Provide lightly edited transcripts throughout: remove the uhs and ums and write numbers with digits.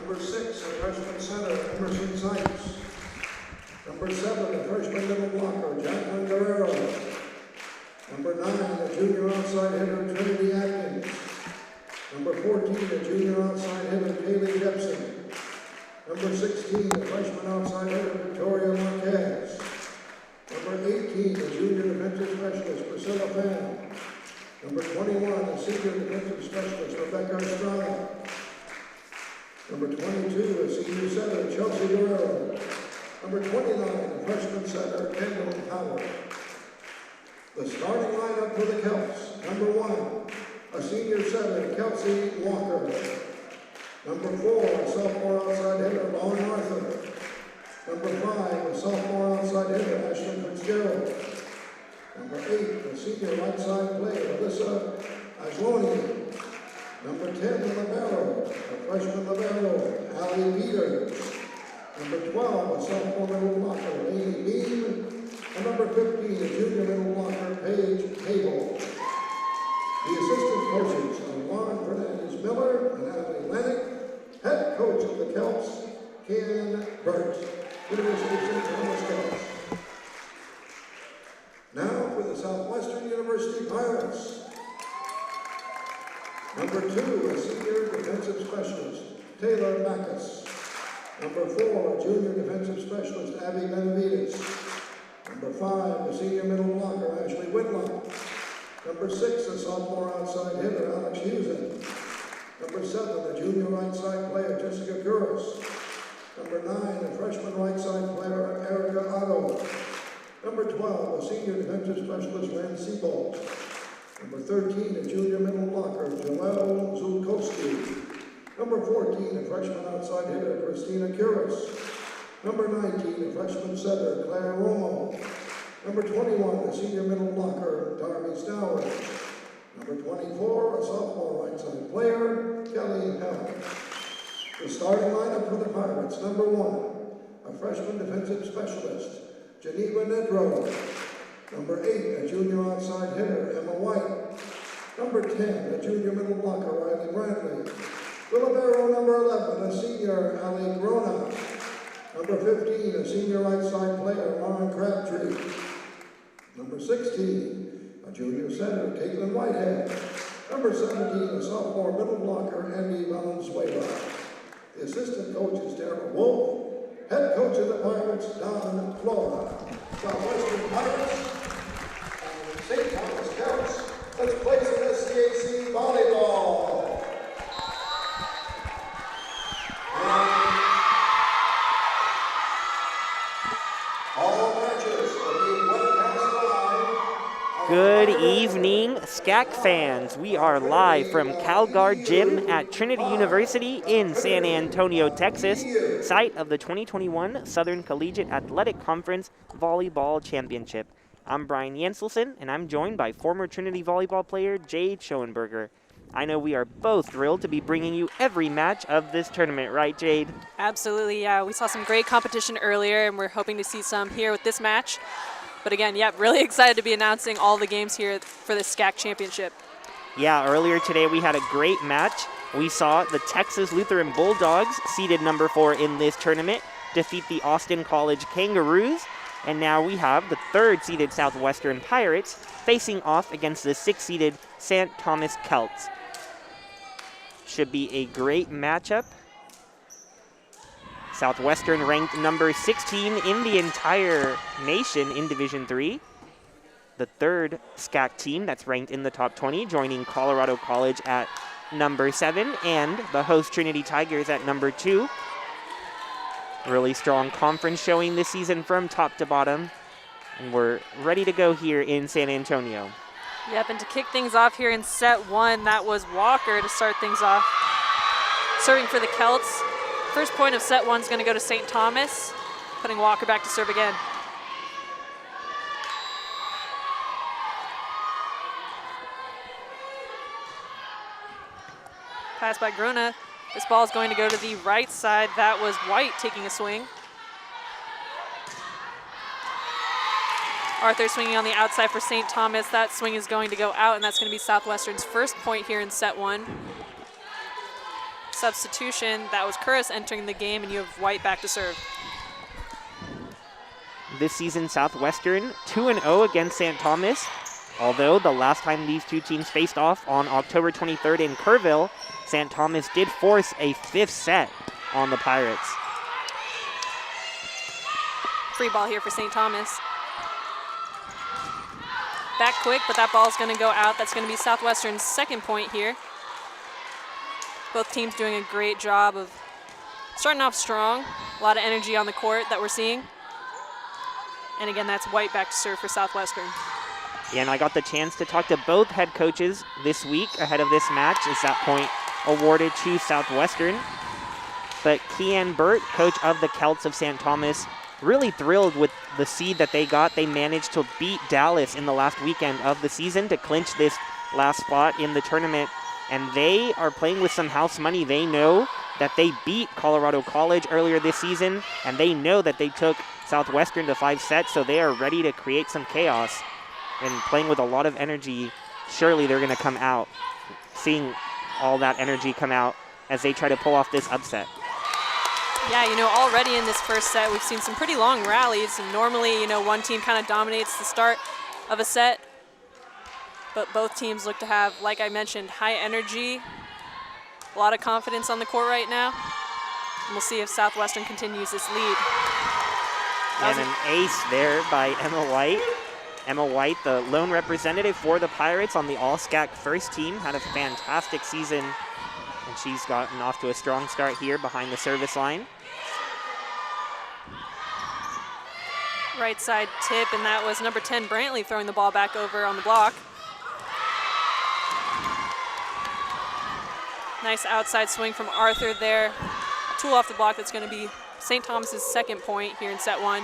Number 6, a freshman center, Emerson Sykes. Number 7, a freshman middle blocker, Jacqueline Guerrero. Number 9, a junior outside hitter, Trinity Atkins. Number 14, a junior outside hitter, Kaylee Jepson. Number 16, a freshman outside hitter, Victoria Marquez. Number 18, a junior defensive specialist, Priscilla Fan. Number 21, a senior defensive specialist, Rebecca Estrada. Number 22, a senior setter, Chelsea Guerrero. Number 29, a freshman setter, Kendall Howard. The starting lineup for the Celts. Number 1, a senior setter, Kelsey Walker. Number 4, a sophomore outside hitter, Lauren Arthur. Number 5, a sophomore outside hitter, Ashley Fitzgerald. Number 8, a senior right side player, Alyssa Ajloni. Number 10, a libero, a freshman libero, Allie Peters. Number 12, a sophomore middle blocker, Amy Beam. And number 15, a junior middle blocker, Paige Cable. The assistant coaches are Lauren Fernandez-Miller and Natalie Lennox. Head coach of the Celts, Ken Burt, University of St. Thomas Celts. Now for the Southwestern University Pirates. Number 2, a senior defensive specialist, Taylor Backus. Number 4, a junior defensive specialist, Abby Benavides. Number 5, a senior middle blocker, Ashley Whitlock. Number 6, a sophomore outside hitter, Alex Hughes. Number 7, a junior right side player, Jessica Guras. Number 9, a freshman right side player, Erica Otto. Number 12, a senior defensive specialist, Rand Seabolt. Number 13, a junior middle blocker, Joelle Zulkowski. Number 14, a freshman outside hitter, Christina Kuras. Number 19, a freshman setter, Claire Romo. Number 21, a senior middle blocker, Darby Stower. Number 24, a sophomore right side player, Kelly Hell. The starting lineup for the Pirates. Number 1, a freshman defensive specialist, Geneva Nedro. Number 8, a junior outside hitter, Emma White. Number 10, a junior middle blocker, Riley Brantley. The libero, number 11, a senior, Ali Grona. Number 15, a senior right side player, Lauren Crabtree. Number 16, a junior center, Caitlin Whitehead. Number 17, a sophomore middle blocker, Andy Valenzuela. The assistant coach is Darrell Wolf. Head coach of the Pirates, Don Flora. Southwestern Pirates and St. Thomas Celts. Let's play some SCAC volleyball. All matches are being webcast live. Good evening, SCAC fans. We are live from CalGuard Gym at Trinity University in San Antonio, Texas, site of the 2021 Southern Collegiate Athletic Conference Volleyball Championship. I'm Brian Jenselson, and I'm joined by former Trinity volleyball player Jade Schoenberger. I know we are both thrilled to be bringing you every match of this tournament, right, Jade? Absolutely, yeah. We saw some great competition earlier, and we're hoping to see some here with this match. But again, yeah, really excited to be announcing all the games here for the SCAC Championship. Yeah, earlier today we had a great match. We saw the Texas Lutheran Bulldogs, seeded number 4 in this tournament, defeat the Austin College Kangaroos. And now we have the 3rd-seeded Southwestern Pirates facing off against the 6th-seeded St. Thomas Celts. Should be a great matchup. Southwestern ranked number 16 in the entire nation in Division III. The 3rd SCAC team that's ranked in the top 20, joining Colorado College at number 7 and the host Trinity Tigers at number 2. Really strong conference showing this season from top to bottom. And we're ready to go here in San Antonio. Yep, and to kick things off here in set 1, that was Walker to start things off. Serving for the Celts. First point of set 1 is going to go to St. Thomas, putting Walker back to serve again. Pass by Gruna. This ball is going to go to the right side. That was White taking a swing. Arthur swinging on the outside for St. Thomas. That swing is going to go out, and that's going to be Southwestern's first point here in set 1. substitution. That was Curris entering the game, and you have White back to serve. This season, Southwestern 2-0 against St. Thomas. Although the last time these two teams faced off on October 23rd in Kerrville, St. Thomas did force a 5th set on the Pirates. Free ball here for St. Thomas. Back quick, but that ball is going to go out. That's going to be Southwestern's second point here. Both teams doing a great job of starting off strong. A lot of energy on the court that we're seeing. And again, that's White back to serve for Southwestern. Yeah, and I got the chance to talk to both head coaches this week ahead of this match. Is that point awarded to Southwestern? But Kean Burt, coach of the Celts of St. Thomas, really thrilled with the seed that they got. They managed to beat Dallas in the last weekend of the season to clinch this last spot in the tournament. And they are playing with some house money. They know that they beat Colorado College earlier this season, and they know that they took Southwestern to 5 sets, so they are ready to create some chaos. And playing with a lot of energy, surely they're going to come out, seeing all that energy come out as they try to pull off this upset. Yeah, already in this first set, we've seen some pretty long rallies. And normally, one team kind of dominates the start of a set. But both teams look to have, like I mentioned, high energy, a lot of confidence on the court right now. And we'll see if Southwestern continues this lead. And an ace there by Emma White. Emma White, the lone representative for the Pirates on the All-SCAC first team, had a fantastic season, and she's gotten off to a strong start here behind the service line. Right side tip, and that was number 10, Brantley, throwing the ball back over on the block. Nice outside swing from Arthur there. Tool off the block. That's going to be St. Thomas's second point here in set 1.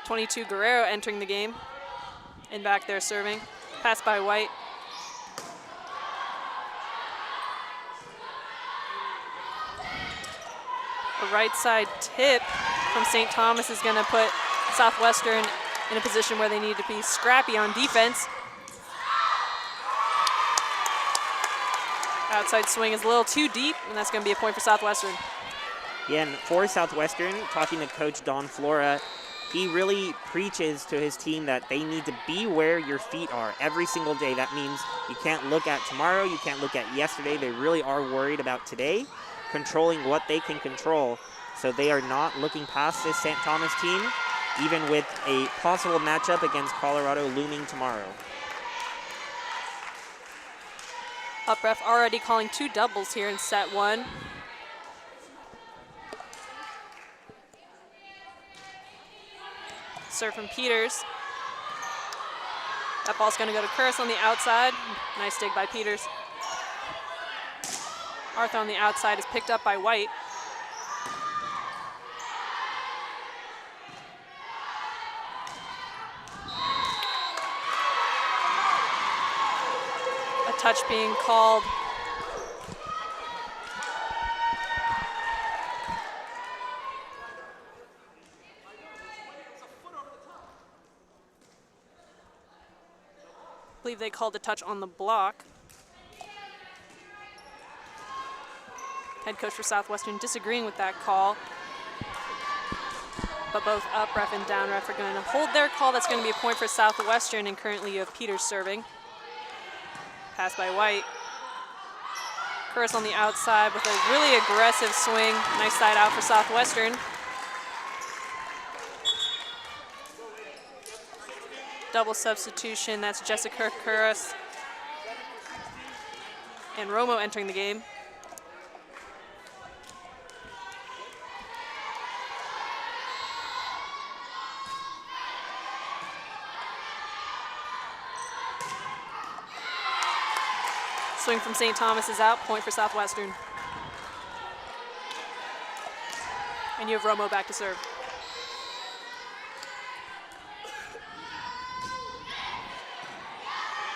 .22 Guerrero entering the game. And back there serving. Pass by White. A right side tip from St. Thomas is going to put Southwestern in a position where they need to be scrappy on defense. Outside swing is a little too deep, and that's going to be a point for Southwestern. Yeah, and for Southwestern, talking to Coach Don Flora, he really preaches to his team that they need to be where your feet are every single day. That means you can't look at tomorrow, you can't look at yesterday. They really are worried about today, controlling what they can control. So they are not looking past this St. Thomas team, even with a possible matchup against Colorado looming tomorrow. Up ref already calling 2 doubles here in set 1. Serve from Peters. That ball's going to go to Curtis on the outside. Nice dig by Peters. Arthur on the outside is picked up by White. A touch being called. I believe they called a touch on the block. Head coach for Southwestern disagreeing with that call. But both up ref and down ref are going to hold their call. That's going to be a point for Southwestern, and currently you have Peters serving. Pass by White. Curtis on the outside with a really aggressive swing. Nice side out for Southwestern. Double substitution, that's Jessica Curtis and Romo entering the game. Swing from St. Thomas is out, point for Southwestern. And you have Romo back to serve.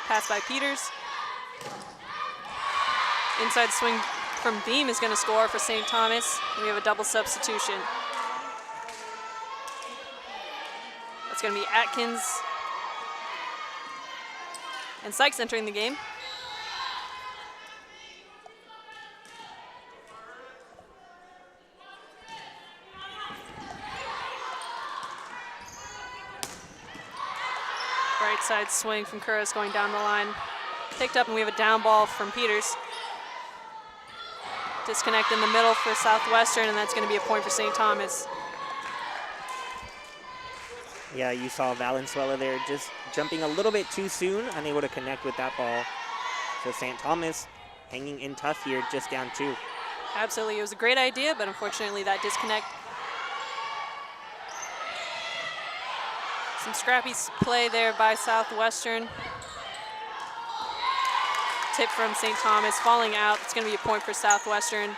Pass by Peters. Inside swing from Beam is going to score for St. Thomas. We have a double substitution. That's going to be Atkins And Sykes entering the game. Right side swing from Curris going down the line. Picked up, and we have a down ball from Peters. Disconnect in the middle for Southwestern, and that's going to be a point for St. Thomas. Yeah, you saw Valenzuela there just jumping a little bit too soon, unable to connect with that ball. So St. Thomas hanging in tough here, just down 2. Absolutely, it was a great idea, but unfortunately that disconnect. Some scrappy play there by Southwestern. Tip from St. Thomas, falling out. It's going to be a point for Southwestern.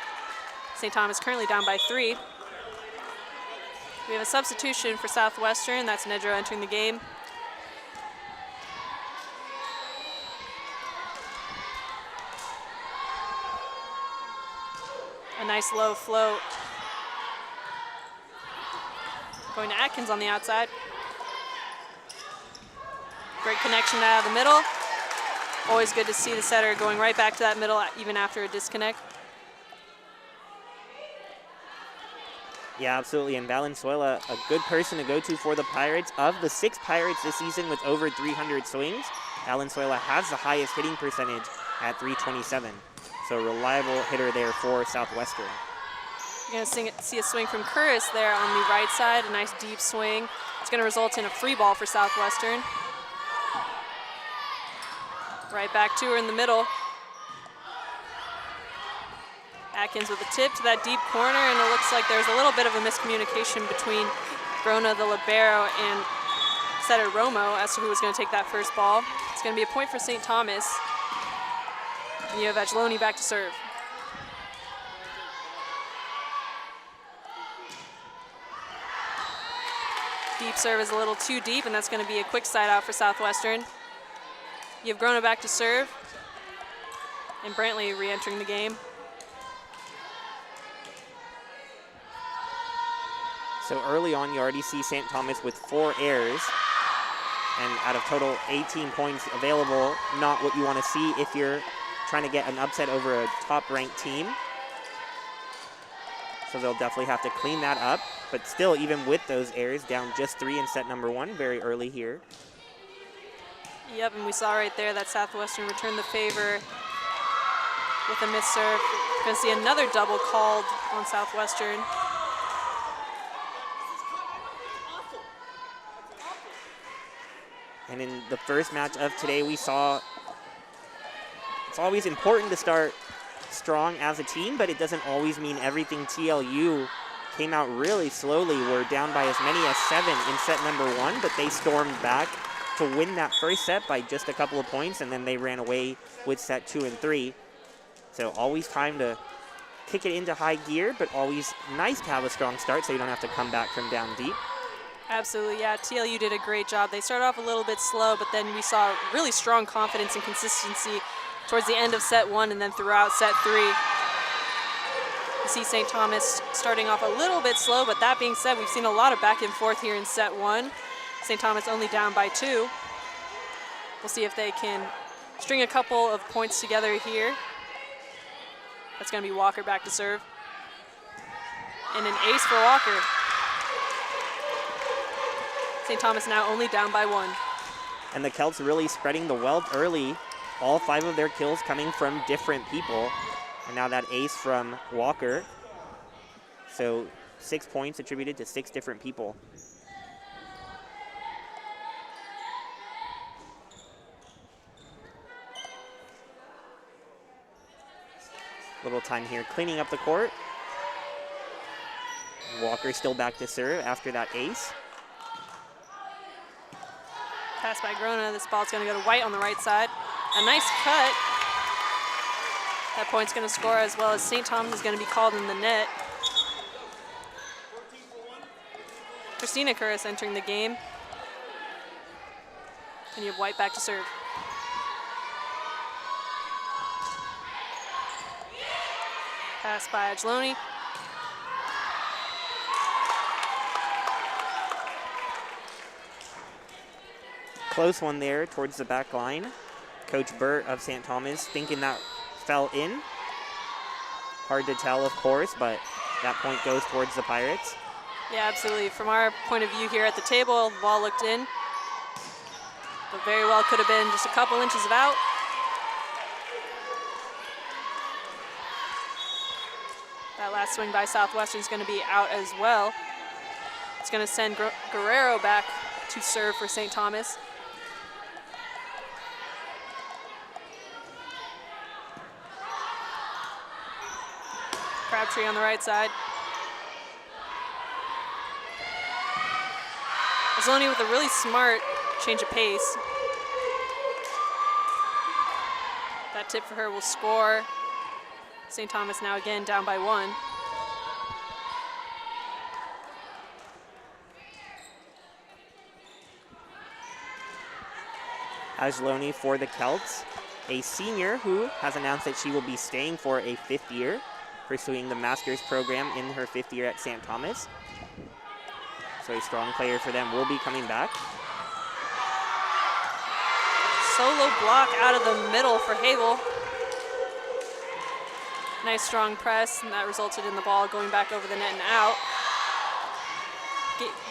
St. Thomas currently down by 3. We have a substitution for Southwestern. That's Nedro entering the game. A nice low float. Going to Atkins on the outside. Great connection out of the middle. Always good to see the setter going right back to that middle even after a disconnect. Yeah, absolutely. And Valenzuela, a good person to go to for the Pirates. Of the 6 Pirates this season with over 300 swings, Valenzuela has the highest hitting percentage at 327. So a reliable hitter there for Southwestern. You're going to see a swing from Curtis there on the right side, a nice deep swing. It's going to result in a free ball for Southwestern. Right back to her in the middle. Atkins with a tip to that deep corner, and it looks like there's a little bit of a miscommunication between Grona, the libero, and setter Romo as to who was going to take that first ball. It's going to be a point for St. Thomas. And you have Angeloni back to serve. Deep serve is a little too deep, and that's going to be a quick side out for Southwestern. You have Grona back to serve, and Brantley re-entering the game. So early on, you already see St. Thomas with 4 errors, and out of total 18 points available, not what you want to see if you're trying to get an upset over a top-ranked team. So they'll definitely have to clean that up, but still, even with those errors, down just 3 in set number 1, very early here. Yep, and we saw right there that Southwestern returned the favor with a missed serve. We're going to see another double called on Southwestern. And in the first match of today, we saw it's always important to start strong as a team, but it doesn't always mean everything. TLU came out really slowly. We're down by as many as 7 in set number 1, but they stormed back to win that first set by just a couple of points, and then they ran away with set 2 and 3. So always time to kick it into high gear, but always nice to have a strong start so you don't have to come back from down deep. Absolutely, yeah. TLU did a great job. They started off a little bit slow, but then we saw really strong confidence and consistency towards the end of set 1 and then throughout set 3. You see St. Thomas starting off a little bit slow, but that being said, we've seen a lot of back and forth here in set 1. St. Thomas only down by 2. We'll see if they can string a couple of points together here. That's going to be Walker back to serve. And an ace for Walker. St. Thomas now only down by 1. And the Celts really spreading the wealth early. All 5 of their kills coming from different people. And now that ace from Walker. So 6 points attributed to 6 different people. Little time here cleaning up the court. Walker still back to serve after that ace. Pass by Grona. This ball's going to go to White on the right side. A nice cut. That point's going to score, as well as St. Thomas is going to be called in the net. Christina Curris entering the game. And you have White back to serve. Pass by Angeloni. Close one there towards the back line. Coach Burt of St. Thomas thinking that fell in. Hard to tell, of course, but that point goes towards the Pirates. Yeah, absolutely. From our point of view here at the table, the ball looked in, but very well could have been just a couple inches of out. That last swing by Southwestern is going to be out as well. It's going to send Guerrero back to serve for St. Thomas. Crabtree on the right side. Azzoni with a really smart change of pace. That tip for her will score. St. Thomas now again down by 1. Azzoni for the Celts, a senior who has announced that she will be staying for a 5th year, pursuing the master's program in her 5th year at St. Thomas. So a strong player for them will be coming back. Solo block out of the middle for Havel. Nice strong press, and that resulted in the ball going back over the net and out.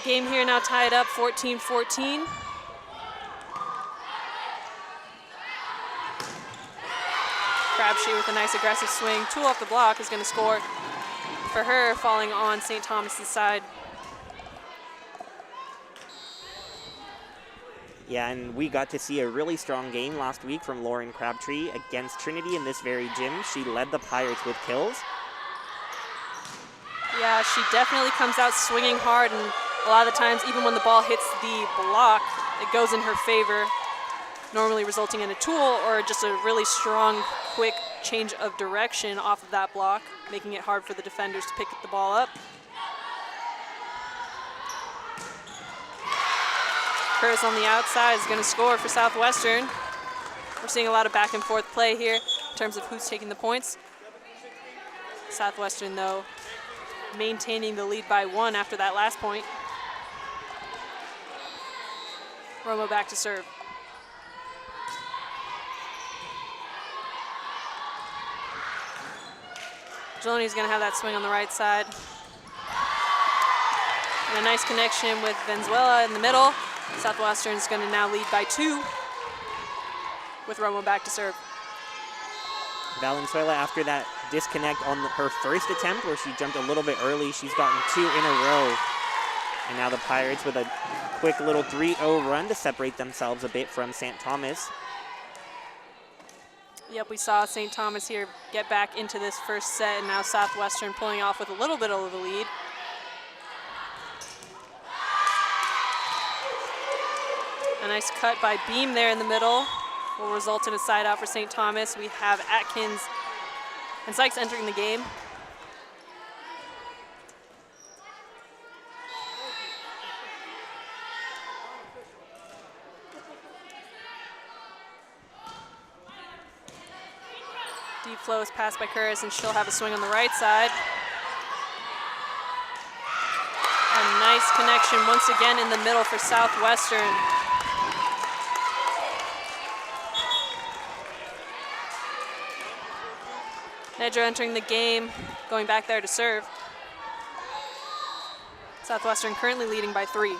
Game here now tied up 14-14. Crabtree with a nice aggressive swing. 2 off the block is going to score for her, falling on St. Thomas's side. Yeah, and we got to see a really strong game last week from Lauren Crabtree against Trinity in this very gym. She led the Pirates with kills. Yeah, she definitely comes out swinging hard, and a lot of the times, even when the ball hits the block, it goes in her favor, normally resulting in a tool or just a really strong, quick change of direction off of that block, making it hard for the defenders to pick the ball up. Curtis on the outside is going to score for Southwestern. We're seeing a lot of back and forth play here in terms of who's taking the points. Southwestern, though, maintaining the lead by 1 after that last point. Romo back to serve. Geloni's going to have that swing on the right side. And a nice connection with Venezuela in the middle. Southwestern is going to now lead by 2 with Romo back to serve. Valenzuela, after that disconnect on her first attempt where she jumped a little bit early, she's gotten 2 in a row. And now the Pirates with a quick little 3-0 run to separate themselves a bit from St. Thomas. Yep, we saw St. Thomas here get back into this first set, and now Southwestern pulling off with a little bit of a lead. A nice cut by Beam there in the middle will result in a side out for St. Thomas. We have Atkins and Sykes entering the game. Deep flow is passed by Curtis, and she'll have a swing on the right side. A nice connection once again in the middle for Southwestern. Nedra entering the game, going back there to serve. Southwestern currently leading by 3.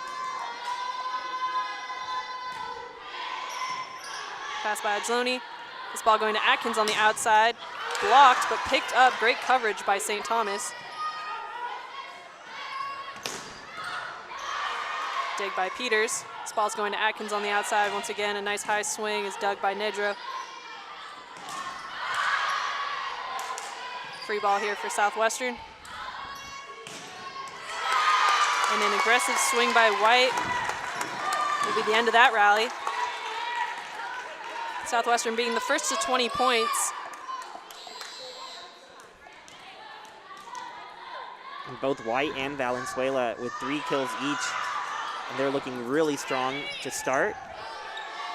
Pass by Adjloni. This ball going to Atkins on the outside. Blocked, but picked up. Great coverage by St. Thomas. Dig by Peters. This ball's going to Atkins on the outside. Once again, a nice high swing is dug by Nedra. Free ball here for Southwestern. And an aggressive swing by White will be the end of that rally. Southwestern being the first to 20 points. And both White and Valenzuela with 3 kills each. And they're looking really strong to start,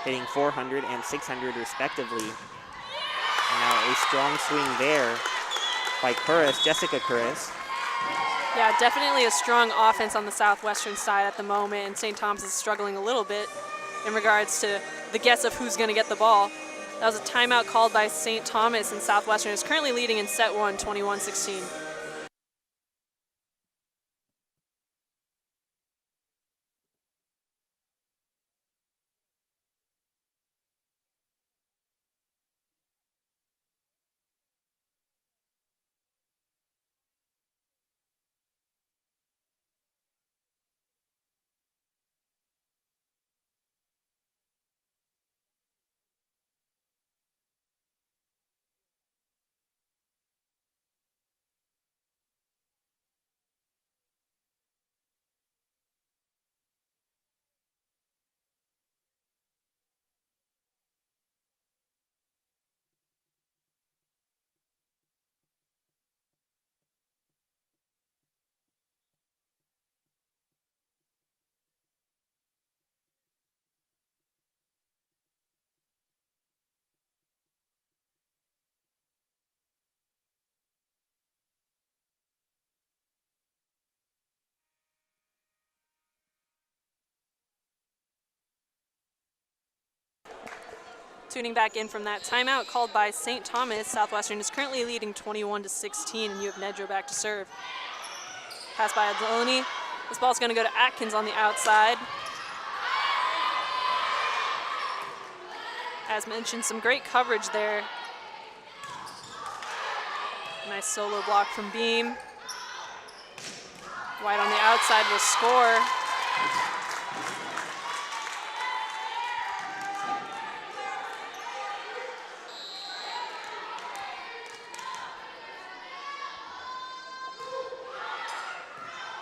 hitting 400 and 600 respectively. And now a strong swing there by Curris, Jessica Curris. Yeah, definitely a strong offense on the Southwestern side at the moment, and St. Thomas is struggling a little bit in regards to the guess of who's going to get the ball. That was a timeout called by St. Thomas, and Southwestern is currently leading in set one, 21-16. Tuning back in from that timeout called by St. Thomas, Southwestern is currently leading 21-16, and you have Nedro back to serve. Pass by Adolini. This ball's going to go to Atkins on the outside. As mentioned, some great coverage there. Nice solo block from Beam. White on the outside will score.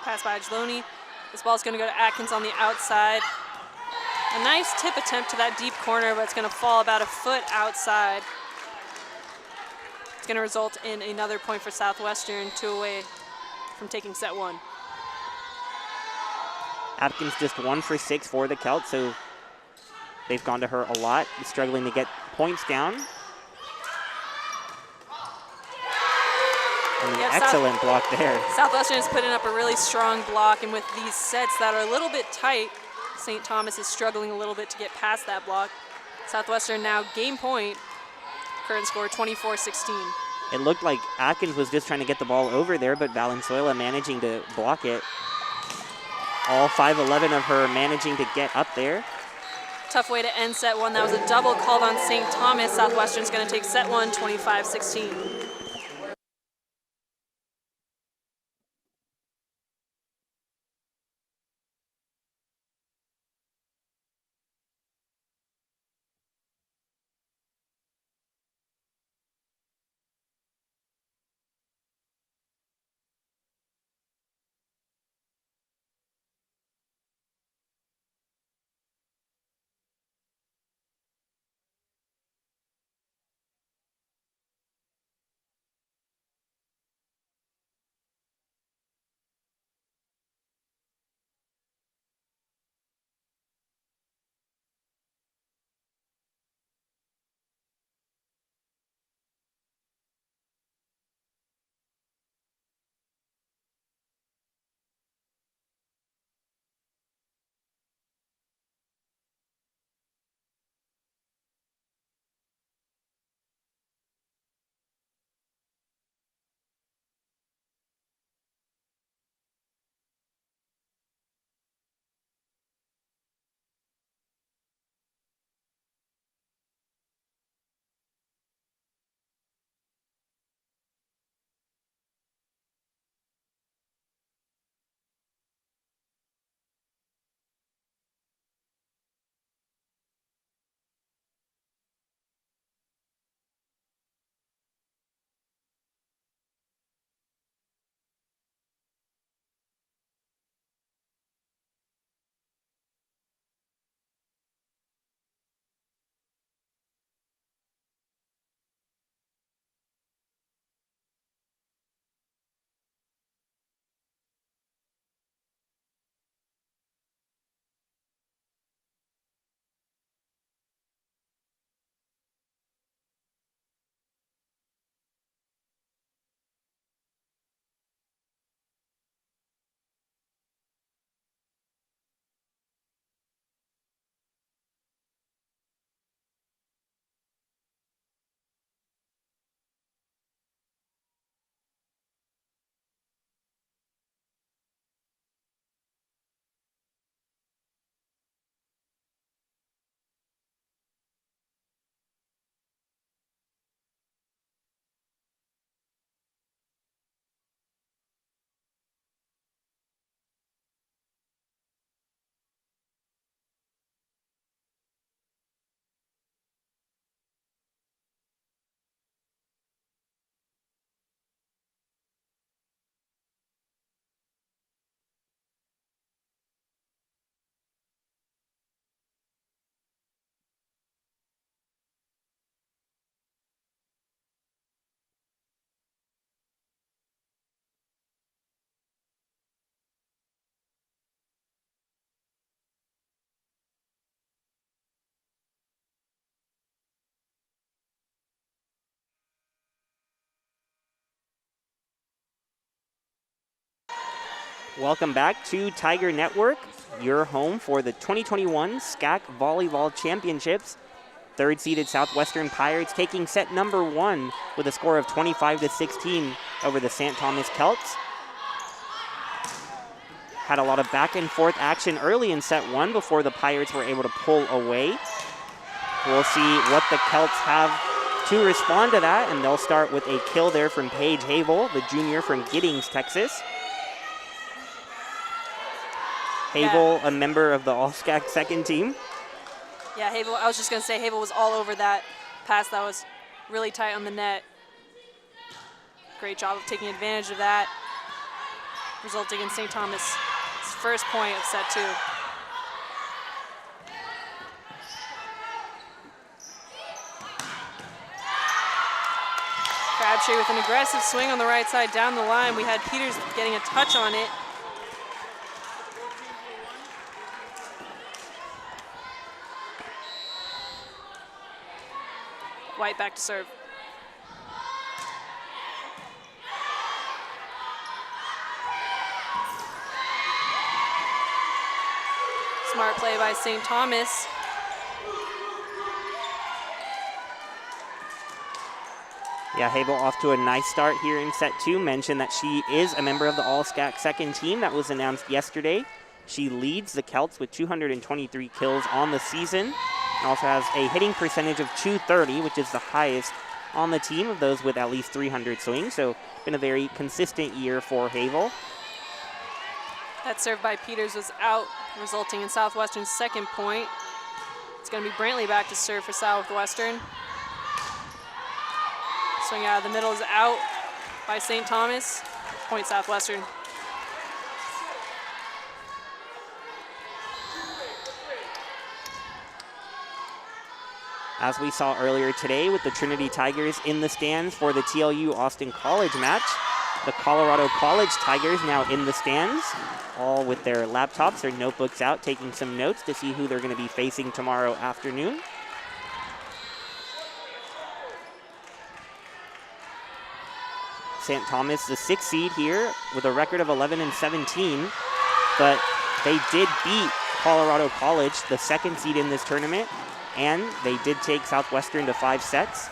Pass by Adolini. This ball's going to go to Atkins on the outside. A nice tip attempt to that deep corner, but it's going to fall about a foot outside. It's going to result in another point for Southwestern, 2 away from taking set one. Atkins just 1 for 6 for the Celts, so they've gone to her a lot, struggling to get points down. And an excellent block there. Southwestern is putting up a really strong block, and with these sets that are a little bit tight, St. Thomas is struggling a little bit to get past that block. Southwestern now game point. Current score 24-16. It looked like Atkins was just trying to get the ball over there, but Valenzuela managing to block it. All 5'11" of her managing to get up there. Tough way to end set one. That was a double called on St. Thomas. Southwestern's going to take set one, 25-16. Welcome back to Tiger Network, your home for the 2021 SCAC Volleyball Championships. Third-seeded Southwestern Pirates taking set number 1 with a score of 25-16 over the St. Thomas Celts. Had a lot of back and forth action early in set 1 before the Pirates were able to pull away. We'll see what the Celts have to respond to that, and they'll start with a kill there from Paige Havel, the junior from Giddings, Texas. Havel, a member of the All-SCAC second team. Yeah, Havel, I was just going to say Havel was all over that pass that was really tight on the net. Great job of taking advantage of that, resulting in St. Thomas' first point of set 2. Crabtree with an aggressive swing on the right side down the line. We had Peters getting a touch on it. White back to serve. Smart play by St. Thomas. Yeah, Havel off to a nice start here in set 2. Mentioned that she is a member of the All-SCAC second team that was announced yesterday. She leads the Celts with 223 kills on the season. And also has a hitting percentage of .230, which is the highest on the team of those with at least 300 swings. So been a very consistent year for Havel. That serve by Peters was out, resulting in Southwestern's second point. It's going to be Brantley back to serve for Southwestern. Swing out of the middle is out by St. Thomas. Point Southwestern. As we saw earlier today with the Trinity Tigers in the stands for the TLU Austin College match, the Colorado College Tigers now in the stands, all with their laptops or notebooks out, taking some notes to see who they're going to be facing tomorrow afternoon. St. Thomas, the 6th seed here with a record of 11-17, but they did beat Colorado College, the 2nd seed in this tournament, and they did take Southwestern to 5 sets.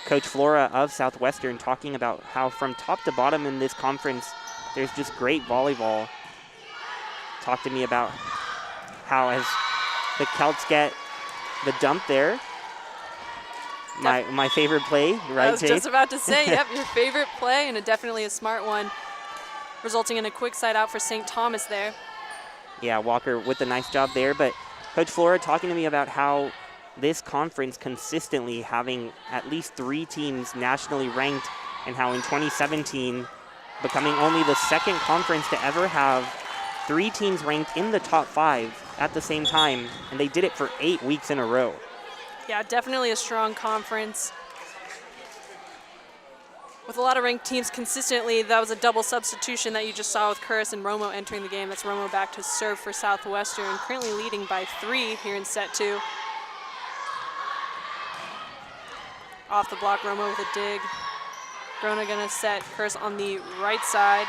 Coach Flora of Southwestern talking about how from top to bottom in this conference, there's just great volleyball. Talked to me about how as the Celts get the dump there, my favorite play, right, I was Tate? just about to say, yep, your favorite play, and definitely a smart one, resulting in a quick side out for St. Thomas there. Yeah, Walker with a nice job there, but Coach Flora talking to me about how this conference consistently having at least 3 teams nationally ranked, and how in 2017 becoming only the 2nd conference to ever have 3 teams ranked in the top 5 at the same time, and they did it for 8 weeks in a row. Yeah, definitely a strong conference. With a lot of ranked teams consistently, that was a double substitution that you just saw with Curris and Romo entering the game. That's Romo back to serve for Southwestern, currently leading by 3 here in set 2. Off the block, Romo with a dig. Grona gonna set Curris on the right side.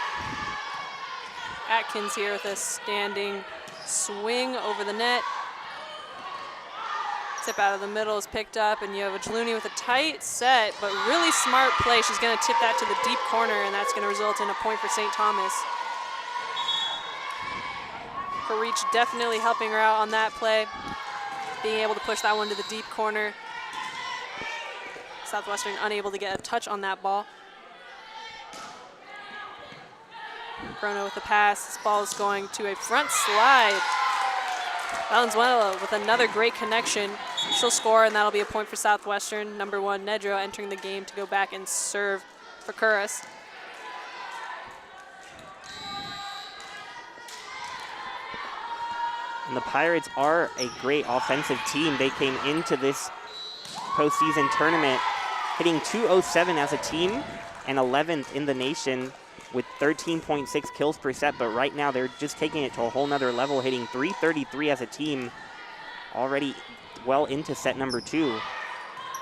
Atkins here with a standing swing over the net. Tip out of the middle is picked up, and you have a Jaluni with a tight set, but really smart play. She's going to tip that to the deep corner, and that's going to result in a point for St. Thomas. Her reach definitely helping her out on that play, being able to push that one to the deep corner. Southwestern unable to get a touch on that ball. Bruno with the pass. This ball is going to a front slide. Valenzuela with another great connection. She'll score, and that'll be a point for Southwestern. Number 1, Nedro, entering the game to go back and serve for Curris. And the Pirates are a great offensive team. They came into this postseason tournament hitting .207 as a team and 11th in the nation with 13.6 kills per set, but right now they're just taking it to a whole nother level, hitting .333 as a team already well into set number 2.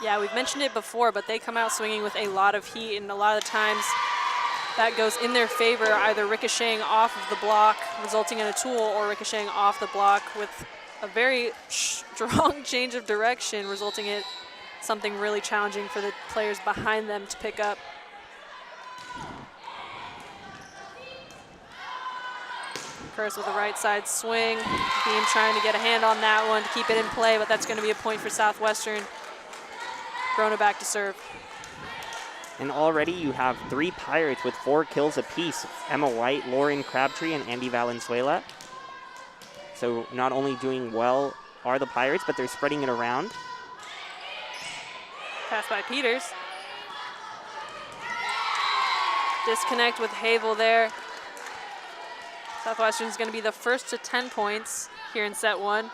Yeah, we've mentioned it before, but they come out swinging with a lot of heat, and a lot of the times that goes in their favor, either ricocheting off of the block, resulting in a tool, or ricocheting off the block with a very strong change of direction, resulting in something really challenging for the players behind them to pick up. Curse with a right side swing. Beam trying to get a hand on that one to keep it in play, but that's going to be a point for Southwestern. Grona back to serve. And already you have 3 Pirates with 4 kills apiece. Emma White, Lauren Crabtree, and Andy Valenzuela. So not only doing well are the Pirates, but they're spreading it around. Pass by Peters. Disconnect with Havel there. Southwestern is going to be the first to 10 points here in set 1.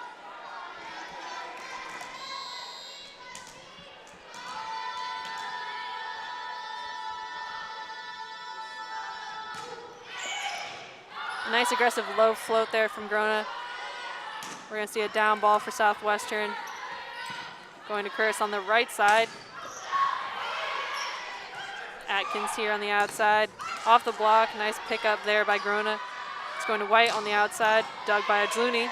A nice aggressive low float there from Grona. We're going to see a down ball for Southwestern. Going to Curtis on the right side. Atkins here on the outside. Off the block, nice pickup there by Grona. It's going to White on the outside, dug by Ajluni.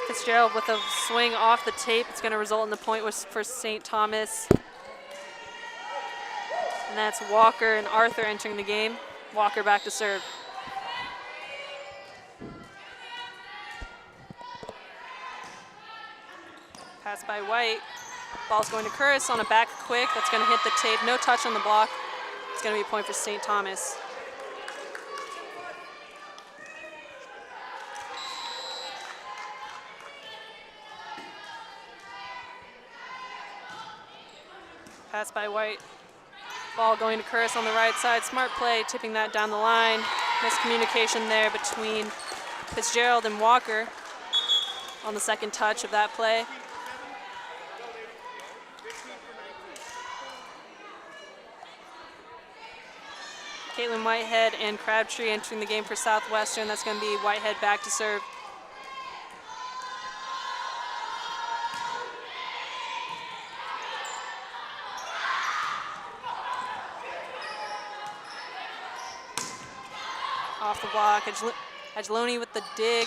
Fitzgerald with a swing off the tape. It's going to result in the point for St. Thomas. And that's Walker and Arthur entering the game. Walker back to serve. Pass by White. Ball's going to Curtis on a back quick. That's going to hit the tape. No touch on the block. It's going to be a point for St. Thomas. Pass by White. Ball going to Curtis on the right side. Smart play, tipping that down the line. Miscommunication there between Fitzgerald and Walker on the second touch of that play. Caitlin Whitehead and Crabtree entering the game for Southwestern. That's going to be Whitehead back to serve. Off the block, Ajloni with the dig.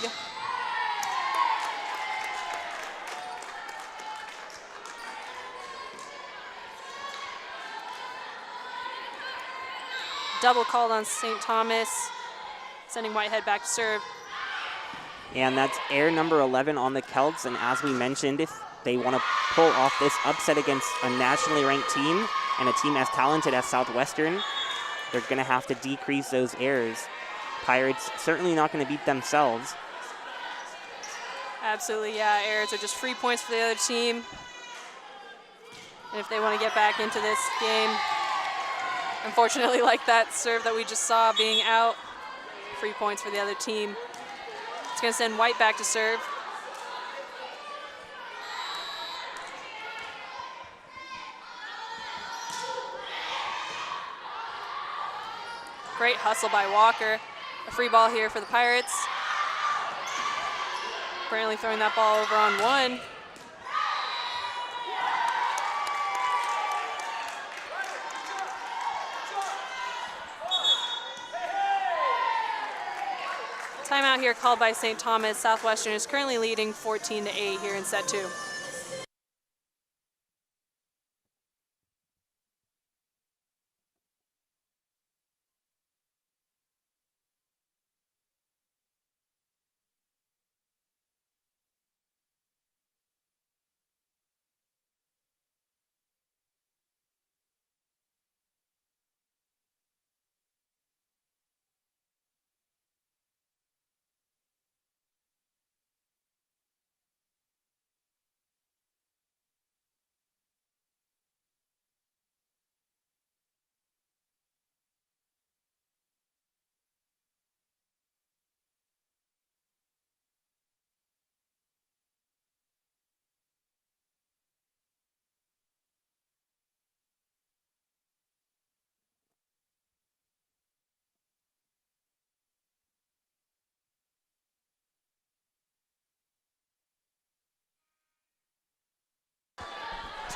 Double called on St. Thomas, sending Whitehead back to serve. And that's air number 11 on the Celts. And as we mentioned, if they want to pull off this upset against a nationally ranked team and a team as talented as Southwestern, they're going to have to decrease those errors. Pirates certainly not going to beat themselves. Absolutely, yeah. Errors are just free points for the other team. And if they want to get back into this game, unfortunately, like that serve that we just saw being out, free points for the other team. It's going to send White back to serve. Great hustle by Walker. A free ball here for the Pirates. Brantley throwing that ball over on one. Timeout here called by St. Thomas. Southwestern is currently leading 14-8 here in set 2.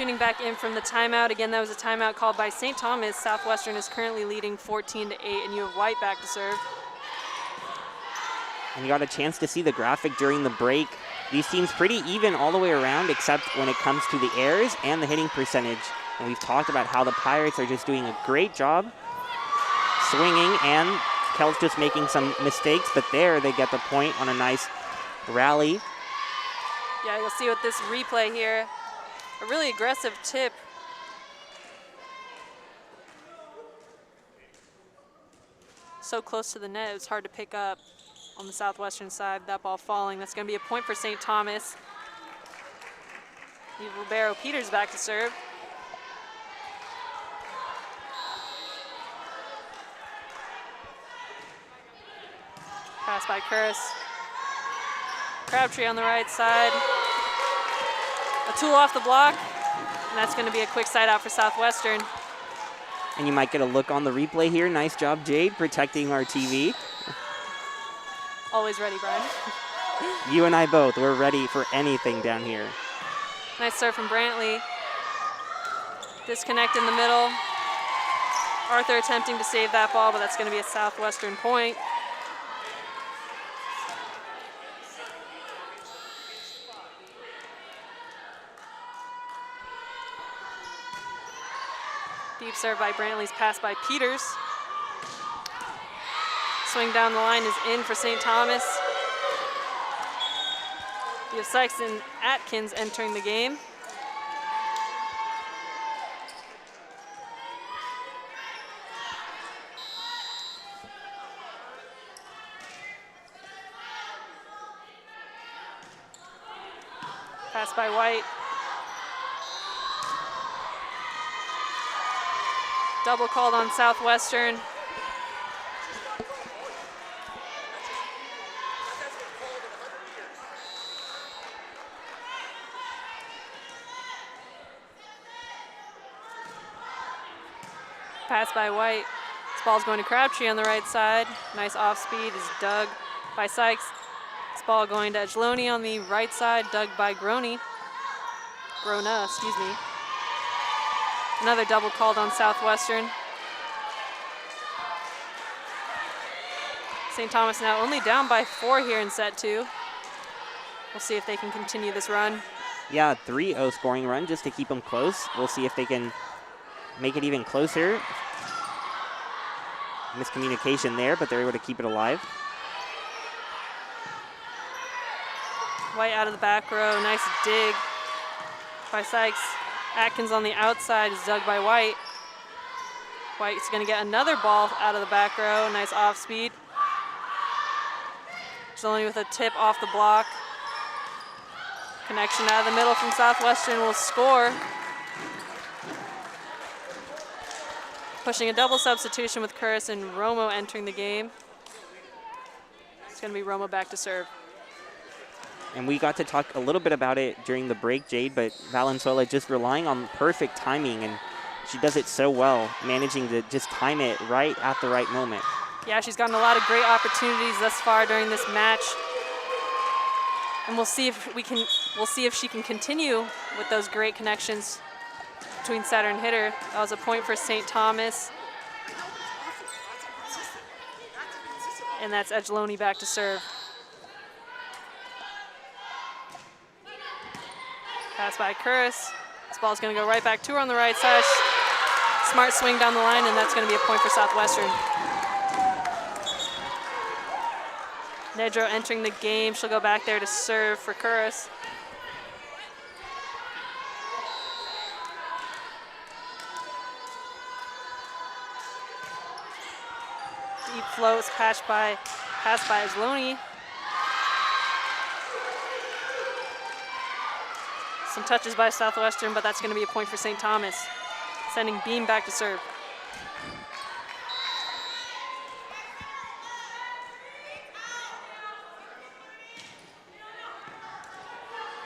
tuning back in from the timeout. Again, that was a timeout called by St. Thomas. Southwestern is currently leading 14-8, and you have White back to serve. And you got a chance to see the graphic during the break. These teams pretty even all the way around, except when it comes to the errors and the hitting percentage. And we've talked about how the Pirates are just doing a great job swinging, and Kel's just making some mistakes, but there they get the point on a nice rally. Yeah, you'll see with this replay here, a really aggressive tip. So close to the net, it's hard to pick up on the Southwestern side. That ball falling, that's going to be a point for St. Thomas. We have Ribeiro Peters back to serve. Pass by Curris. Crabtree on the right side. A tool off the block, and that's going to be a quick side out for Southwestern. And you might get a look on the replay here. Nice job, Jade, protecting our TV. Always ready, Brian. You and I both, we're ready for anything down here. Nice serve from Brantley. Disconnect in the middle. Arthur attempting to save that ball, but that's going to be a Southwestern point. Deep serve by Brantley's pass by Peters. Swing down the line is in for St. Thomas. You have Sykes and Atkins entering the game. Pass by White. Double called on Southwestern. Pass by White. This ball's going to Crabtree on the right side. Nice off speed is dug by Sykes. This ball going to Edgeloni on the right side, dug by Grona, excuse me. Another double called on Southwestern. St. Thomas now only down by 4 here in set 2. We'll see if they can continue this run. Yeah, 3-0 scoring run just to keep them close. We'll see if they can make it even closer. Miscommunication there, but they're able to keep it alive. White out of the back row, nice dig by Sykes. Atkins on the outside is dug by White. White's gonna get another ball out of the back row, nice off speed. Only with a tip off the block. Connection out of the middle from Southwestern will score. Pushing a double substitution with Curris and Romo entering the game. It's gonna be Romo back to serve. And we got to talk a little bit about it during the break, Jade, but Valenzuela just relying on perfect timing, and she does it so well, managing to just time it right at the right moment. Yeah, she's gotten a lot of great opportunities thus far during this match. And we'll see if she can continue with those great connections between setter and hitter. That was a point for St. Thomas. And that's Edgeloni back to serve. Pass by Curris. This ball's gonna go right back to her on the right side. Smart swing down the line, and that's gonna be a point for Southwestern. Nedro entering the game. She'll go back there to serve for Curris. Deep floats, pass by Edgeloni. Some touches by Southwestern, but that's going to be a point for St. Thomas. Sending Beam back to serve.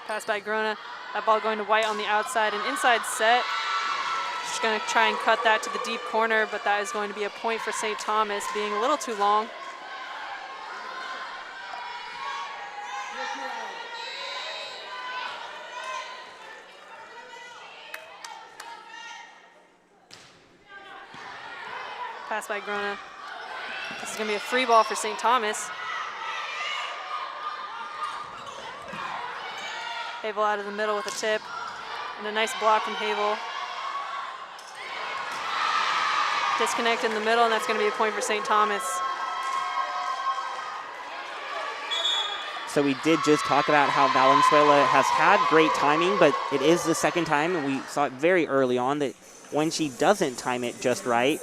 Pass by Grona. That ball going to White on the outside. An inside set. She's going to try and cut that to the deep corner, but that is going to be a point for St. Thomas, being a little too long. Pass by Grona. This is going to be a free ball for St. Thomas. Havel out of the middle with a tip. And a nice block from Havel. Disconnect in the middle, and that's going to be a point for St. Thomas. So we did just talk about how Valenzuela has had great timing, but it is the second time, and we saw it very early on that when she doesn't time it just right,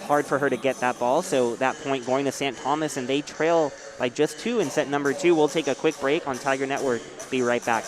hard for her to get that ball. So that point going to St. Thomas, and they trail by just 2 in set number 2. We'll take a quick break on Tiger Network. Be right back.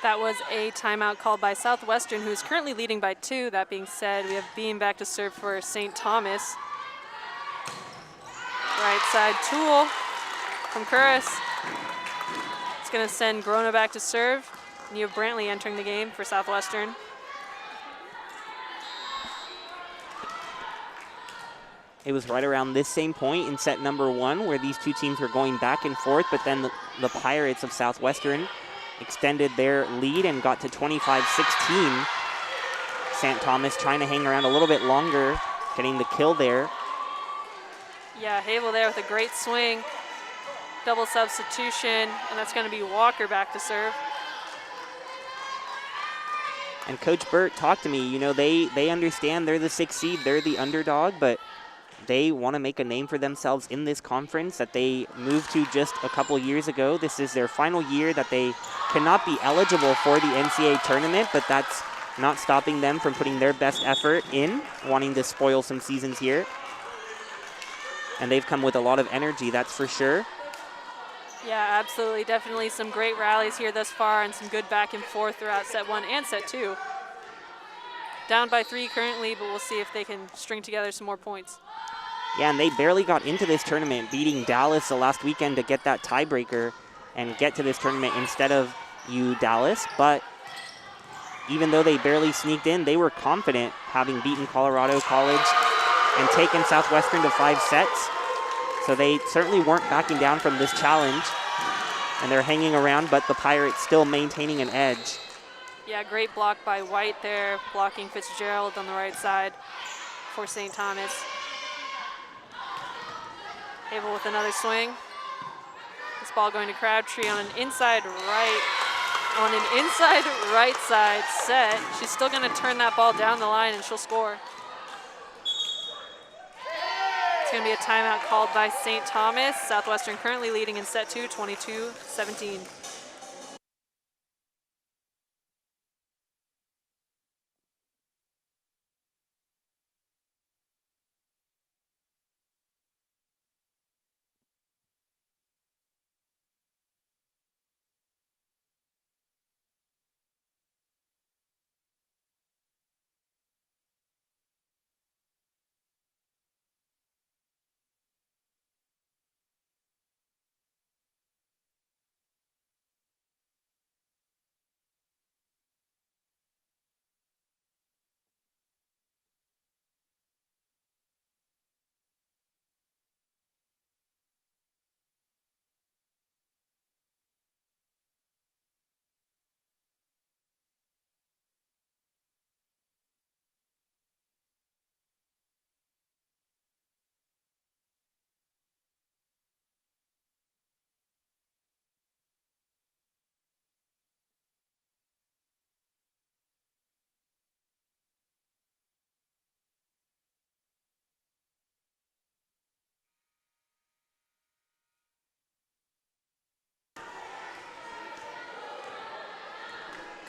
That was a timeout called by Southwestern, who is currently leading by 2. That being said, we have Beam back to serve for St. Thomas. Right side tool from Curris. It's going to send Grona back to serve. And you have Brantley entering the game for Southwestern. It was right around this same point in set number 1 where these two teams were going back and forth, but then the Pirates of Southwestern extended their lead and got to 25-16. St. Thomas trying to hang around a little bit longer, getting the kill there. Yeah, Havel there with a great swing. Double substitution, and that's going to be Walker back to serve. And Coach Burt talked to me, you know, they understand they're the 6th seed, they're the underdog, but they want to make a name for themselves in this conference that they moved to just a couple years ago. This is their final year that they cannot be eligible for the NCAA tournament, but that's not stopping them from putting their best effort in, wanting to spoil some seasons here. And they've come with a lot of energy, that's for sure. Yeah, absolutely. Definitely some great rallies here thus far and some good back and forth throughout set 1 and set 2. Down by 3 currently, but we'll see if they can string together some more points. Yeah, and they barely got into this tournament, beating Dallas the last weekend to get that tiebreaker and get to this tournament instead of Dallas. But even though they barely sneaked in, they were confident, having beaten Colorado College and taken Southwestern to 5 sets. So they certainly weren't backing down from this challenge, and they're hanging around, but the Pirates still maintaining an edge. Yeah, great block by White there, blocking Fitzgerald on the right side for St. Thomas. Havel with another swing. This ball going to Crabtree on an inside right side set. She's still going to turn that ball down the line and she'll score. It's going to be a timeout called by St. Thomas. Southwestern currently leading in set 2, 22-17.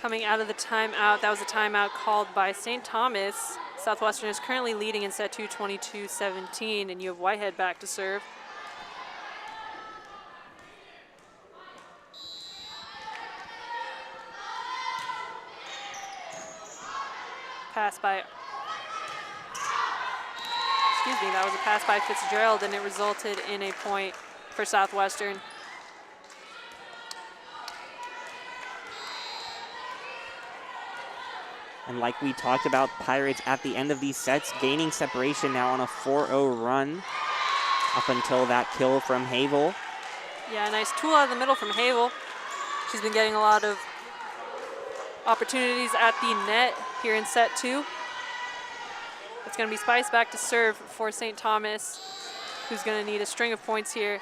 Coming out of the timeout, that was a timeout called by St. Thomas. Southwestern is currently leading in set 2, 22-17, and you have Whitehead back to serve. Pass by, that was a pass by Fitzgerald, and it resulted in a point for Southwestern. And like we talked about, Pirates at the end of these sets gaining separation now on a 4-0 run up until that kill from Havel. Yeah, nice tool out of the middle from Havel. She's been getting a lot of opportunities at the net here in set 2. It's going to be Spice back to serve for St. Thomas, who's going to need a string of points here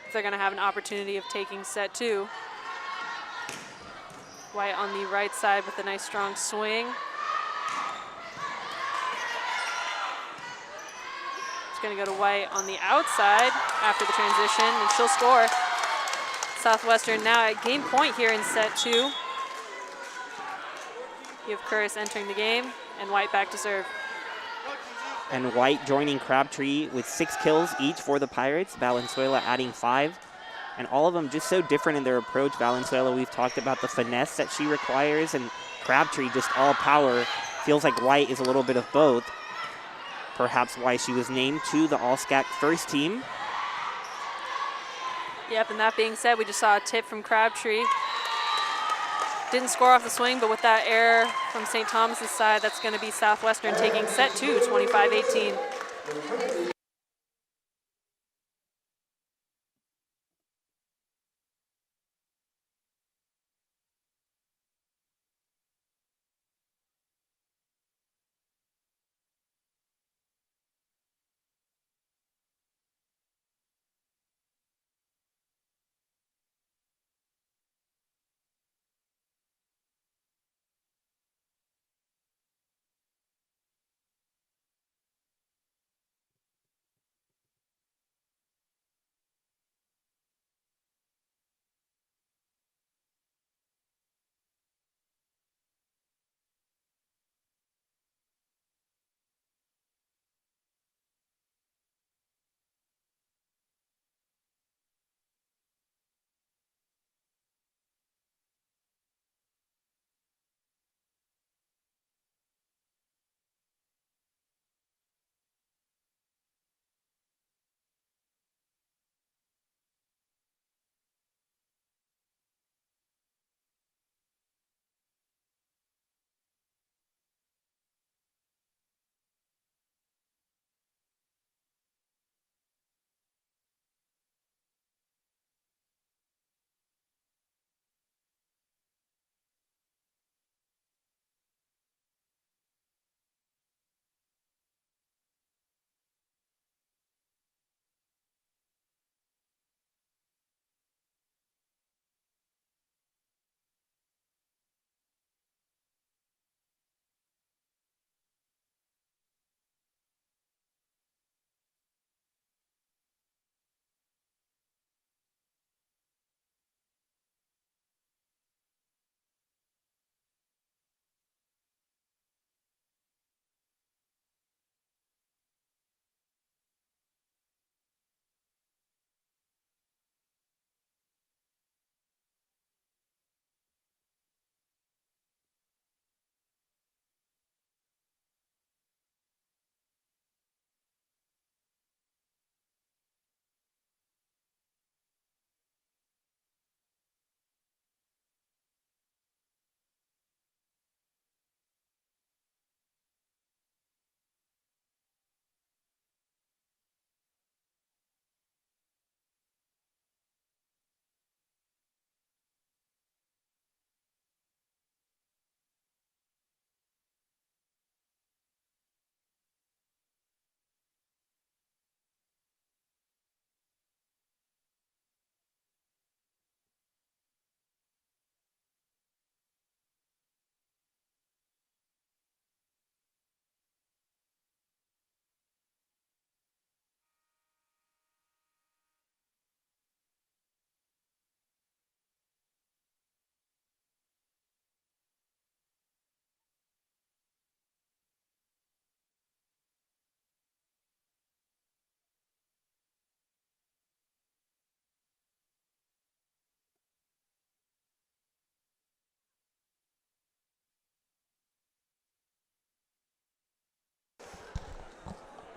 if they're going to have an opportunity of taking set 2. White on the right side with a nice strong swing. It's going to go to White on the outside after the transition, and she'll score. Southwestern now at game point here in set 2. You have Curris entering the game, and White back to serve. And White joining Crabtree with 6 kills each for the Pirates. Valenzuela adding 5. And all of them just so different in their approach. Valenzuela, we've talked about the finesse that she requires, and Crabtree just all power. Feels like White is a little bit of both. Perhaps why she was named to the All-SCAC first team. Yep, and that being said, we just saw a tip from Crabtree. Didn't score off the swing, but with that error from St. Thomas's side, that's going to be Southwestern taking set 2, 25-18.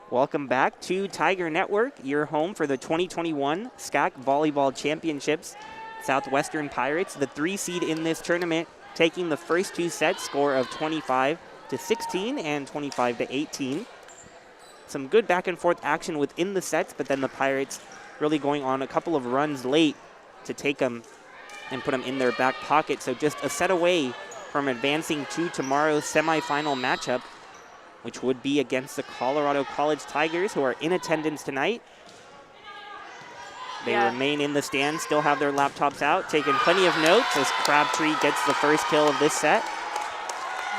Welcome back to Tiger Network, your home for the 2021 SCAC Volleyball Championships. Southwestern Pirates, the 3 seed in this tournament, taking the first 2 sets, score of 25-16 and 25-18. Some good back and forth action within the sets, but then the Pirates really going on a couple of runs late to take them and put them in their back pocket. So just a set away from advancing to tomorrow's semifinal matchup, which would be against the Colorado College Tigers, who are in attendance tonight. They remain in the stands, still have their laptops out, taking plenty of notes as Crabtree gets the first kill of this set.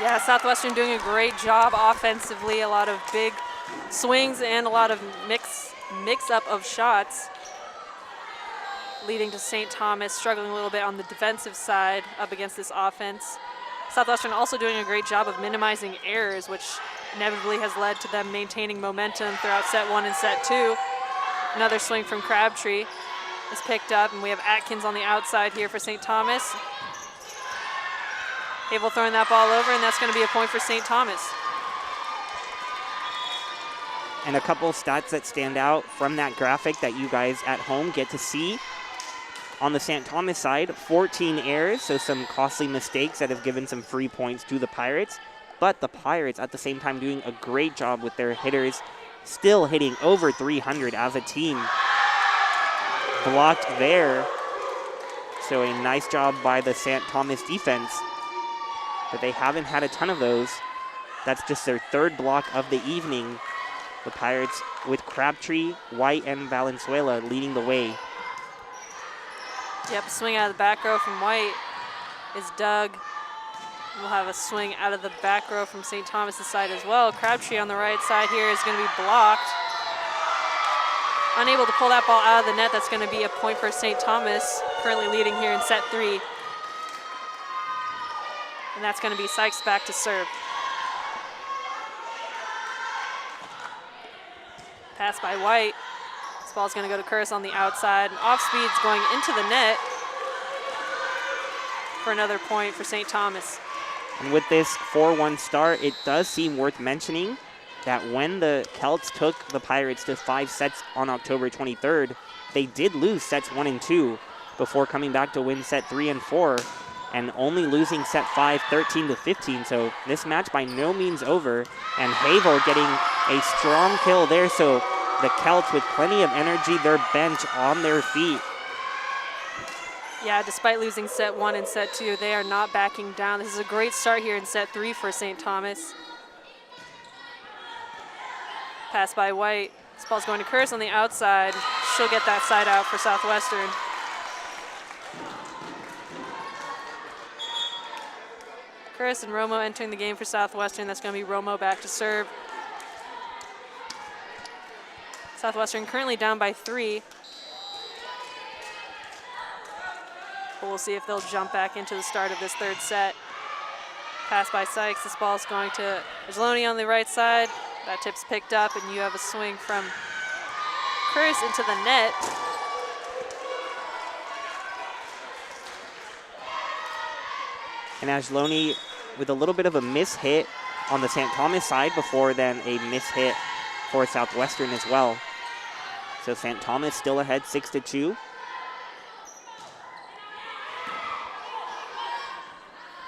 Yeah, Southwestern doing a great job offensively. A lot of big swings and a lot of mix-up of shots, leading to St. Thomas struggling a little bit on the defensive side up against this offense. Southwestern also doing a great job of minimizing errors, which inevitably has led to them maintaining momentum throughout set 1 and set 2. Another swing from Crabtree is picked up, and we have Atkins on the outside here for St. Thomas. Havel throwing that ball over, and that's going to be a point for St. Thomas. And a couple stats that stand out from that graphic that you guys at home get to see. On the St. Thomas side, 14 errors, so some costly mistakes that have given some free points to the Pirates. But the Pirates at the same time doing a great job with their hitters, still hitting over 300 as a team. Blocked there. So a nice job by the St. Thomas defense. But they haven't had a ton of those. That's just their 3rd block of the evening. The Pirates with Crabtree, White, and Valenzuela leading the way. Yep, a swing out of the back row from White is dug. We'll have a swing out of the back row from St. Thomas' side as well. Crabtree on the right side here is going to be blocked. Unable to pull that ball out of the net. That's going to be a point for St. Thomas, currently leading here in set 3. And that's going to be Sykes back to serve. Pass by White. This ball's going to go to Curtis on the outside. Off speed's going into the net for another point for St. Thomas. And with this 4-1 start, it does seem worth mentioning that when the Celts took the Pirates to 5 sets on October 23rd, they did lose sets 1 and 2 before coming back to win set 3 and 4 and only losing set 5 13-15. So this match by no means over, and Havel getting a strong kill there. So the Celts with plenty of energy, their bench on their feet. Yeah, despite losing set 1 and set 2, they are not backing down. This is a great start here in set 3 for St. Thomas. Pass by White. This ball's going to Curtis on the outside. She'll get that side out for Southwestern. Curtis and Romo entering the game for Southwestern. That's going to be Romo back to serve. Southwestern currently down by 3. But we'll see if they'll jump back into the start of this 3rd set. Pass by Sykes. This ball is going to Angeloni on the right side. That tip's picked up, and you have a swing from Curtis into the net. And Angeloni with a little bit of a miss-hit on the St. Thomas side before then a miss-hit for Southwestern as well. So St. Thomas still ahead 6-2.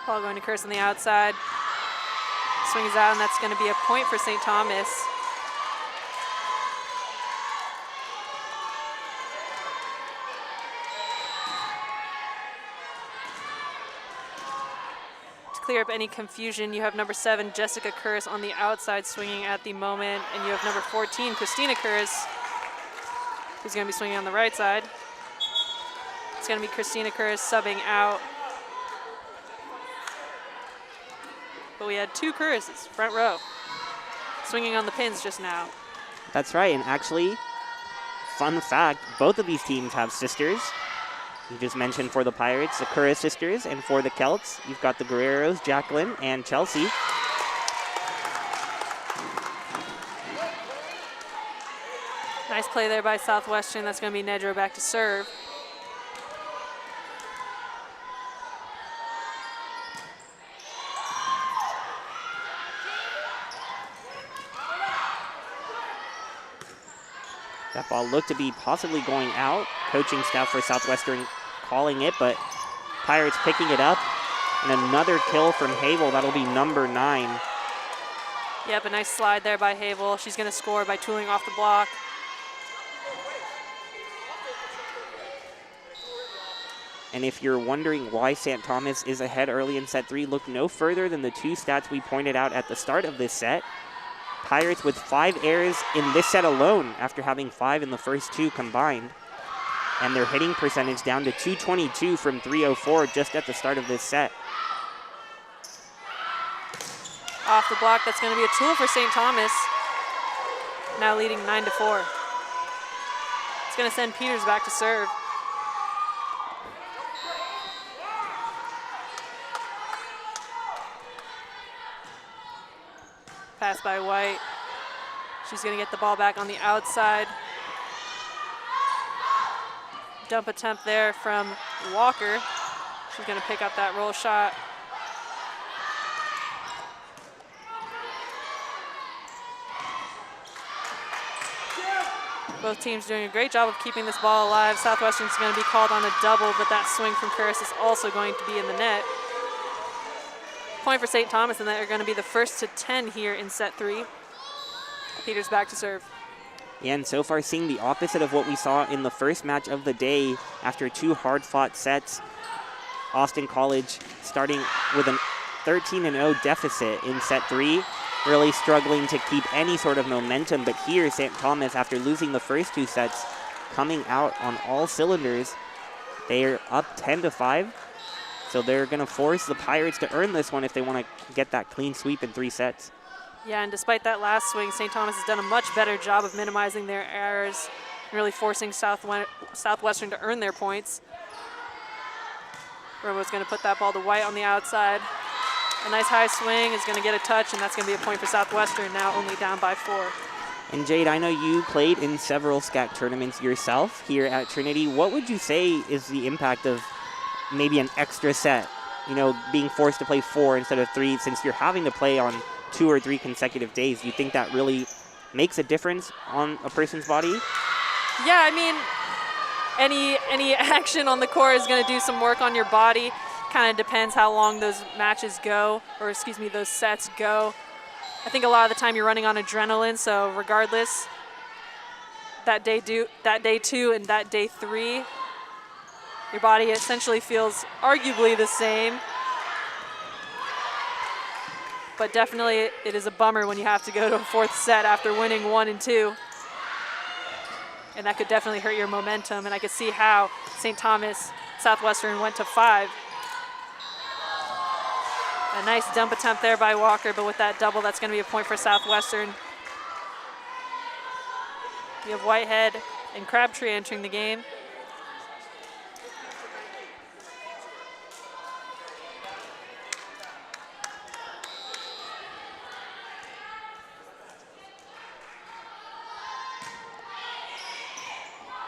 Ball going to Curtis on the outside. Swings out, and that's going to be a point for St. Thomas. To clear up any confusion, you have number 7, Jessica Curtis, on the outside swinging at the moment, and you have number 14, Christina Curtis, who's going to be swinging on the right side. It's going to be Christina Curtis subbing out. But we had 2 Curtises, front row, swinging on the pins just now. That's right, and actually, fun fact, both of these teams have sisters. You just mentioned for the Pirates, the Curtis sisters, and for the Celts, you've got the Guerreros, Jacqueline and Chelsea. Nice play there by Southwestern. That's going to be Nedro back to serve. That ball looked to be possibly going out. Coaching staff for Southwestern calling it, but Pirates picking it up. And another kill from Havel. That'll be number 9. Yep, a nice slide there by Havel. She's going to score by tooling off the block. And if you're wondering why St. Thomas is ahead early in set 3, look no further than the 2 stats we pointed out at the start of this set. Pirates with 5 errors in this set alone after having 5 in the first 2 combined. And their hitting percentage down to 222 from 304 just at the start of this set. Off the block, that's going to be a tool for St. Thomas. Now leading 9-4. It's going to send Peters back to serve. Pass by White. She's going to get the ball back on the outside. Dump attempt there from Walker. She's going to pick up that roll shot. Both teams doing a great job of keeping this ball alive. Southwestern's going to be called on a double, but that swing from Paris is also going to be in the net. Point for St. Thomas, and they're going to be the first to 10 here in set 3. Peters back to serve. Yeah, and so far seeing the opposite of what we saw in the first match of the day after 2 hard-fought sets. Austin College starting with a 13-0 deficit in set 3, really struggling to keep any sort of momentum. But here, St. Thomas, after losing the first 2 sets, coming out on all cylinders. They're up 10-5. So they're going to force the Pirates to earn this one if they want to get that clean sweep in 3 sets. Yeah, and despite that last swing, St. Thomas has done a much better job of minimizing their errors and really forcing Southwestern to earn their points. Romo's going to put that ball to White on the outside. A nice high swing is going to get a touch, and that's going to be a point for Southwestern, now only down by 4. And Jade, I know you played in several SCAC tournaments yourself here at Trinity. What would you say is the impact of maybe an extra set, you know, being forced to play 4 instead of 3, since you're having to play on 2 or 3 consecutive days? Do you think that really makes a difference on a person's body? Yeah, I mean, any action on the court is going to do some work on your body. Kind of depends how long those matches go, or excuse me, those sets go. I think a lot of the time you're running on adrenaline, so regardless, that day 2 and that day 3, your body essentially feels arguably the same. But definitely it is a bummer when you have to go to a 4th set after winning 1 and 2. And that could definitely hurt your momentum. And I could see how St. Thomas Southwestern went to 5. A nice dump attempt there by Walker, but with that double, that's going to be a point for Southwestern. We have Whitehead and Crabtree entering the game.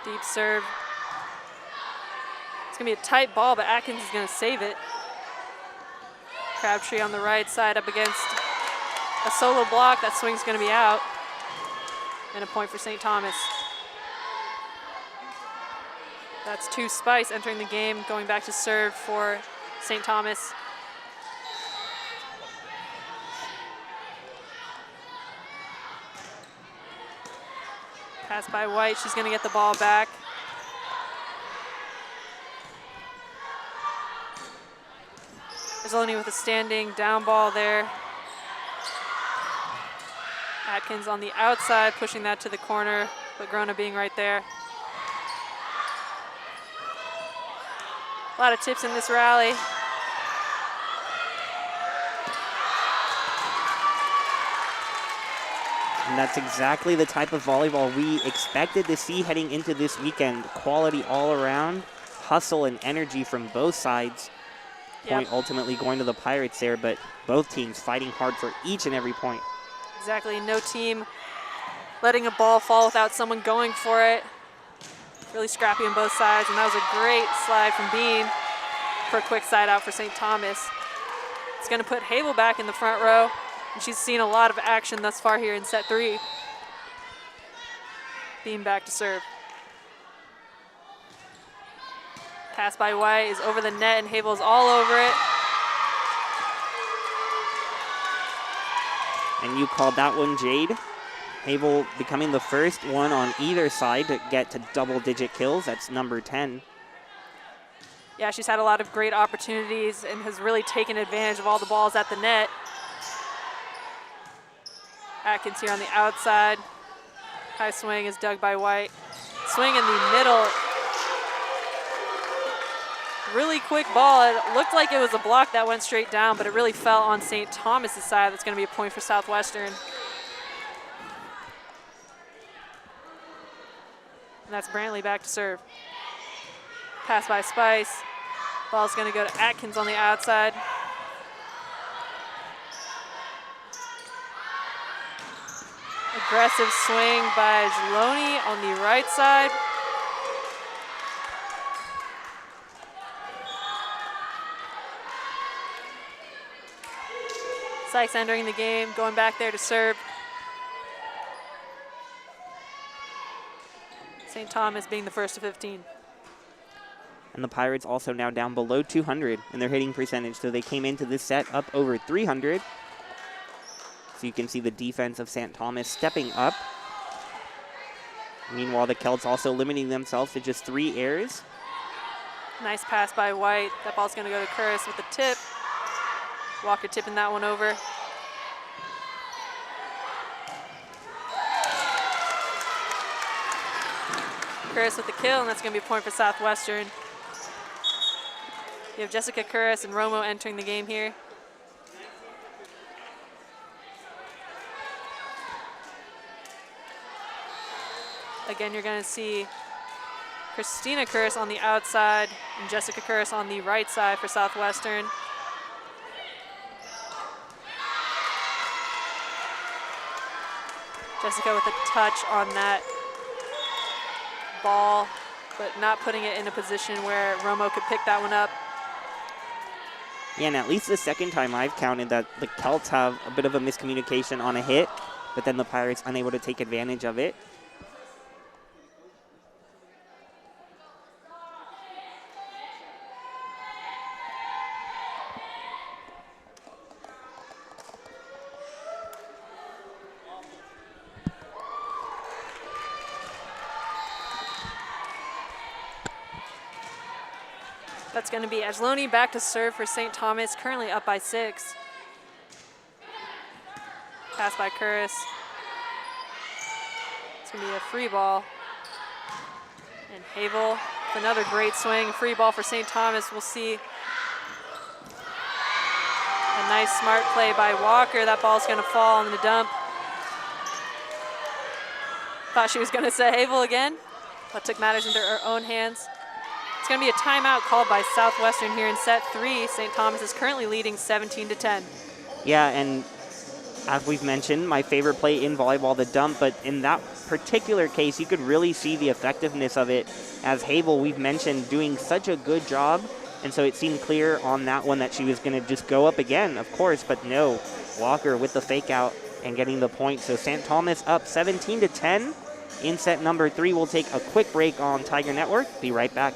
Deep serve. It's going to be a tight ball, but Atkins is going to save it. Crabtree on the right side up against a solo block. That swing's going to be out. And a point for St. Thomas. That's 2 Spice entering the game, going back to serve for St. Thomas. Pass by White. She's going to get the ball back. Rizzolini with a standing down ball there. Atkins on the outside, pushing that to the corner, but Grona being right there. A lot of tips in this rally. And that's exactly the type of volleyball we expected to see heading into this weekend. Quality all around, hustle and energy from both sides. Point ultimately going to the Pirates there, but both teams fighting hard for each and every point. Exactly, no team letting a ball fall without someone going for it. Really scrappy on both sides, and that was a great slide from Bean for a quick side out for St. Thomas. It's going to put Havel back in the front row, and she's seen a lot of action thus far here in set 3. Beam back to serve. Pass by White is over the net, and Havel's all over it. And you called that one, Jade. Havel becoming the first one on either side to get to double-digit kills. That's number 10. Yeah, she's had a lot of great opportunities and has really taken advantage of all the balls at the net. Atkins here on the outside. High swing is dug by White. Swing in the middle. Really quick ball. It looked like it was a block that went straight down, but it really fell on St. Thomas's side. That's going to be a point for Southwestern. And that's Brantley back to serve. Pass by Spice. Ball's going to go to Atkins on the outside. Aggressive swing by Zaloni on the right side. Sykes entering the game, going back there to serve. St. Thomas being the first to 15. And the Pirates also now down below 200 in their hitting percentage, so they came into this set up over 300. So you can see the defense of St. Thomas stepping up. Meanwhile, the Celts also limiting themselves to just 3 errors. Nice pass by White. That ball's going to go to Curris with the tip. Walker tipping that one over. Curris with the kill, and that's going to be a point for Southwestern. You have Jessica Curris and Romo entering the game here. Again, you're going to see Christina Curris on the outside and Jessica Curris on the right side for Southwestern. Jessica with a touch on that ball, but not putting it in a position where Romo could pick that one up. Yeah, and at least the second time I've counted that the Celts have a bit of a miscommunication on a hit, but then the Pirates unable to take advantage of it. That's going to be Angeloni back to serve for St. Thomas, currently up by 6. Pass by Curris. It's going to be a free ball. And Havel with another great swing. Free ball for St. Thomas. We'll see a nice smart play by Walker. That ball's going to fall on the dump. Thought she was going to say Havel again, but took matters into her own hands. It's going to be a timeout called by Southwestern here in set 3. St. Thomas is currently leading 17-10. Yeah, and as we've mentioned, my favorite play in volleyball, the dump, but in that particular case, you could really see the effectiveness of it as Havel, we've mentioned, doing such a good job. And so it seemed clear on that one that she was going to just go up again, of course, but no. Walker with the fake out and getting the point. So St. Thomas up 17-10 in set number 3. We'll take a quick break on Tiger Network. Be right back.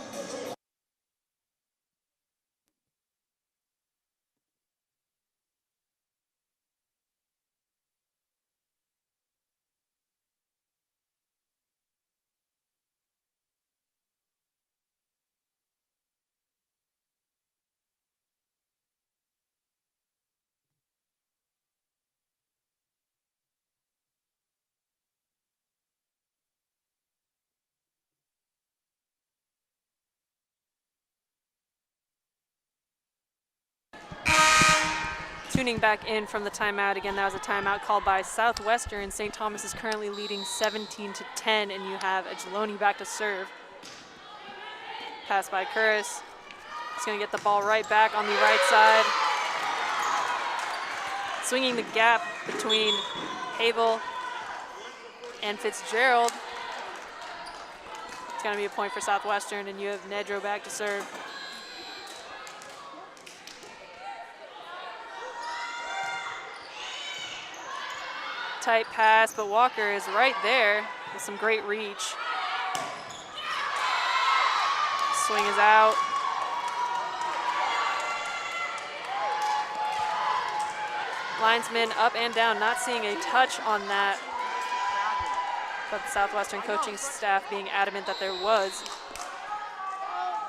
Tuning back in from the timeout. Again, that was a timeout called by Southwestern. St. Thomas is currently leading 17-10, and you have Angeloni back to serve. Pass by Curris. He's going to get the ball right back on the right side. Swinging the gap between Havel and Fitzgerald. It's going to be a point for Southwestern, and you have Nedro back to serve. tight pass, but Walker is right there with some great reach. Swing is out. Linesman up and down, not seeing a touch on that, but the Southwestern coaching staff being adamant that there was.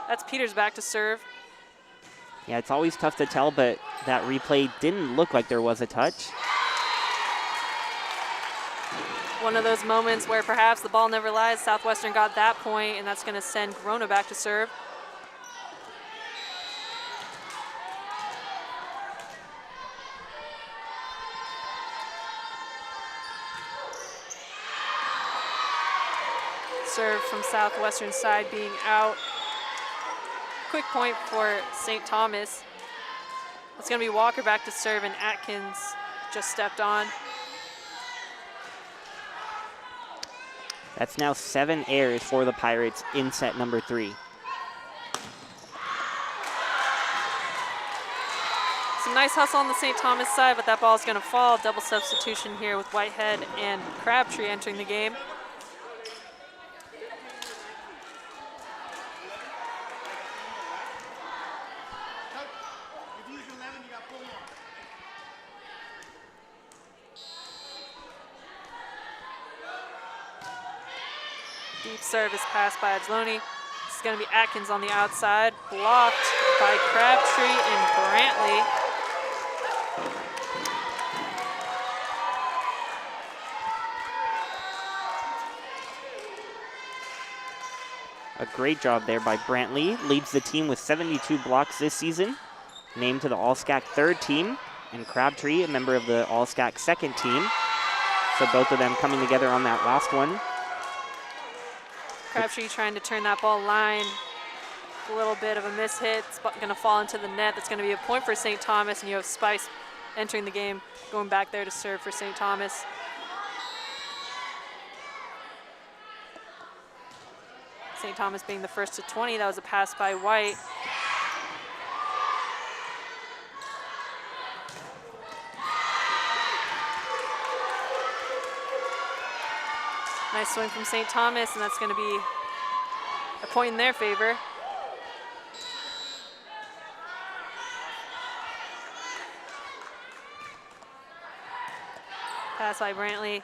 That's Peters back to serve. Yeah, it's always tough to tell, but that replay didn't look like there was a touch. One of those moments where perhaps the ball never lies. Southwestern got that point, and that's going to send Corona back to serve. Serve from Southwestern side being out. Quick point for St. Thomas. It's going to be Walker back to serve, and Atkins just stepped on. That's now 7 errors for the Pirates in set number 3. Some nice hustle on the St. Thomas side, but that ball is going to fall. Double substitution here with Whitehead and Crabtree entering the game. Deep service pass by Adloni. This is going to be Atkins on the outside, blocked by Crabtree and Brantley. A great job there by Brantley. Leads the team with 72 blocks this season. Named to the All-SCAC 3rd team. And Crabtree, a member of the All-SCAC 2nd team. So both of them coming together on that last one. Crabtree trying to turn that ball line. A little bit of a mishit. It's going to fall into the net. That's going to be a point for St. Thomas, and you have Spice entering the game, going back there to serve for St. Thomas. St. Thomas being the first to 20. That was a pass by White. Nice swing from St. Thomas, and that's going to be a point in their favor. Pass by Brantley.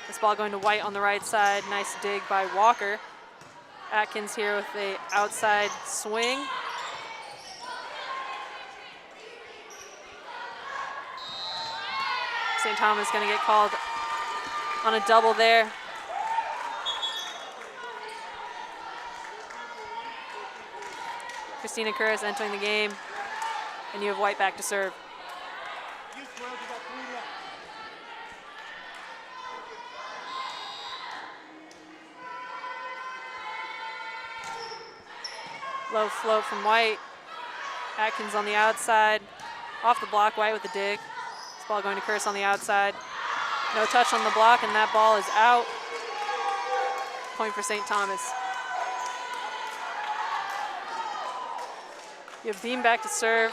This ball going to White on the right side. Nice dig by Walker. Atkins here with the outside swing. St. Thomas going to get called on a double there. Christina Curris entering the game, and you have White back to serve. Low float from White. Atkins on the outside. Off the block, White with the dig. This ball going to Curtis on the outside. No touch on the block, and that ball is out. Point for St. Thomas. You have Beam back to serve.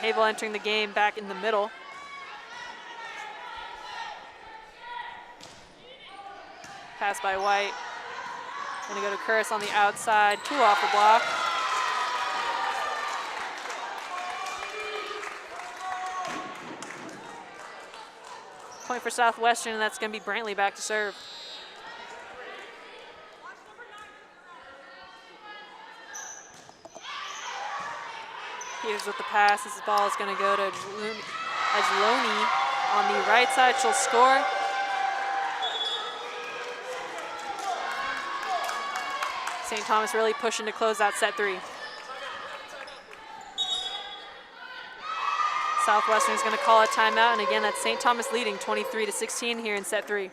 Havel entering the game back in the middle. Pass by White. Gonna go to Curtis on the outside, 2 off the block. Point for Southwestern, and that's gonna be Brantley back to serve. Here's with the pass. This ball is gonna go to Adloni on the right side. She'll score. St. Thomas really pushing to close out set 3. Southwestern is going to call a timeout, and again, that's St. Thomas leading 23-16 here in set 3.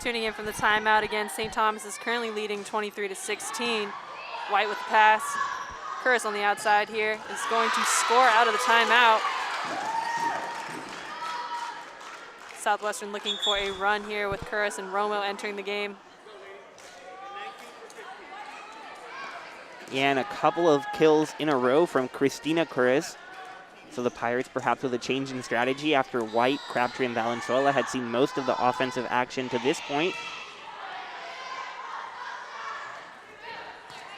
Tuning in from the timeout again, St. Thomas is currently leading 23-16. White with the pass. Curris on the outside here is going to score out of the timeout. Southwestern looking for a run here with Curris and Romo entering the game. Yeah, and a couple of kills in a row from Christina Curris. So the Pirates perhaps with a change in strategy after White, Crabtree, and Valenzuela had seen most of the offensive action to this point.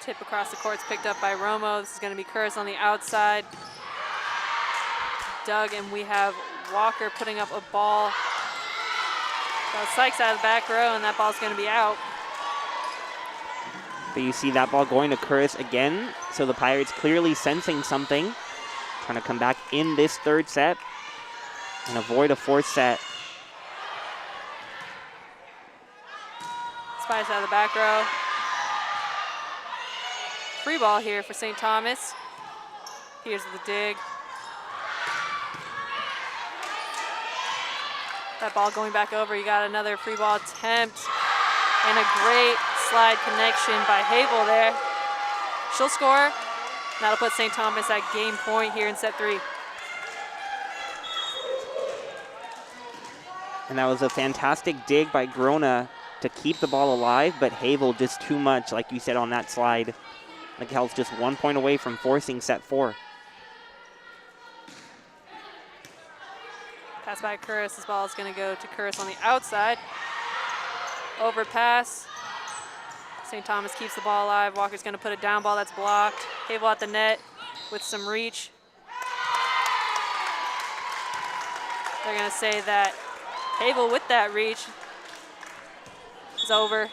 Tip across the court's picked up by Romo. This is going to be Curris on the outside. Doug, and we have Walker putting up a ball. Sykes out of the back row, and that ball's going to be out. But you see that ball going to Curris again. So the Pirates clearly sensing something. Trying to come back in this third set and avoid a fourth set. Spice out of the back row. Free ball here for St. Thomas. Here's the dig. That ball going back over. You got another free ball attempt. And a great slide connection by Havel there. She'll score. That'll put St. Thomas at game point here in set 3. And that was a fantastic dig by Grona to keep the ball alive, but Havel just too much, like you said on that slide. The Kelts just 1 point away from forcing set 4. Pass by Curris. This ball is going to go to Curris on the outside. Overpass. St. Thomas keeps the ball alive. Walker's going to put a down ball that's blocked. Havel at the net with some reach. They're going to say that Havel with that reach is over.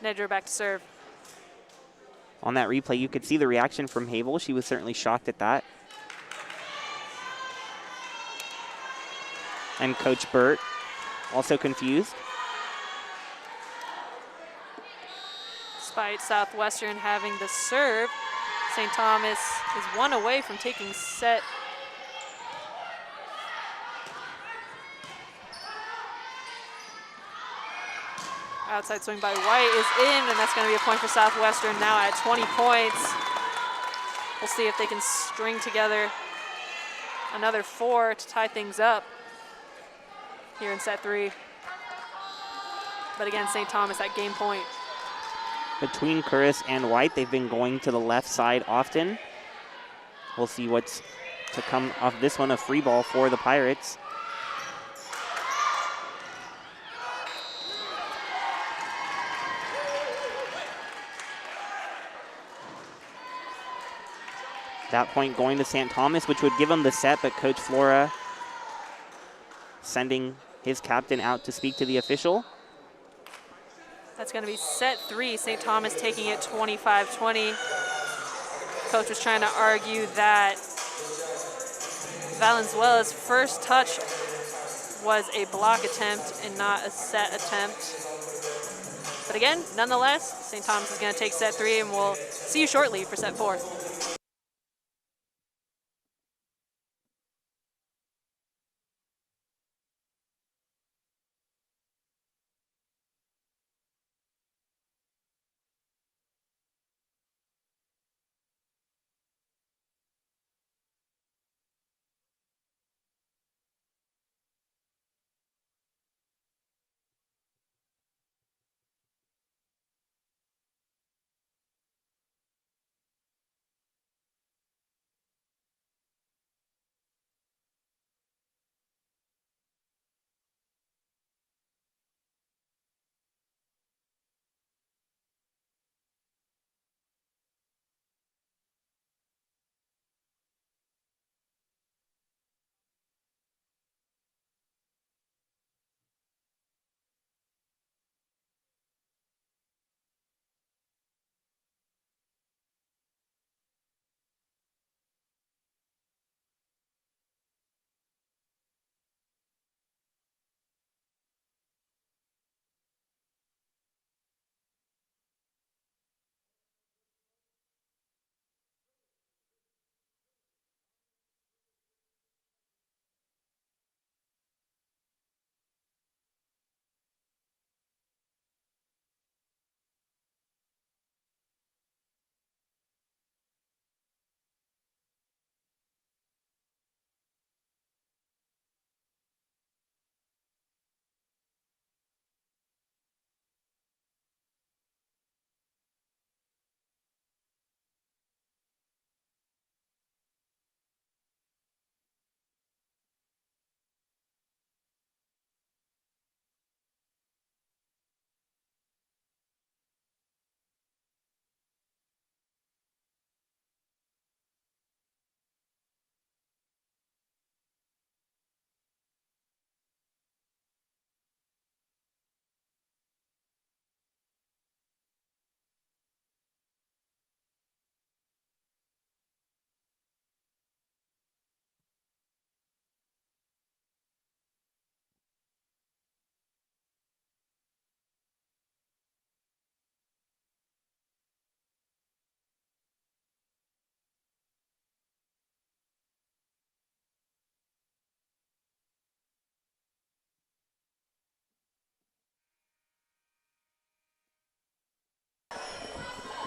Nedra back to serve. On that replay, you could see the reaction from Havel. She was certainly shocked at that. And Coach Burt also confused. Despite Southwestern having the serve, St. Thomas is 1 away from taking set. Outside swing by White is in, and that's going to be a point for Southwestern now at 20 points. We'll see if they can string together another 4 to tie things up here in set 3. But again, St. Thomas at game point. Between Curris and White, they've been going to the left side often. We'll see what's to come off this one, a free ball for the Pirates. That point going to St. Thomas, which would give them the set, but Coach Flora sending his captain out to speak to the official. That's going to be set 3. St. Thomas taking it 25-20. Coach was trying to argue that Valenzuela's first touch was a block attempt and not a set attempt. But again, nonetheless, St. Thomas is going to take set 3, and we'll see you shortly for set 4.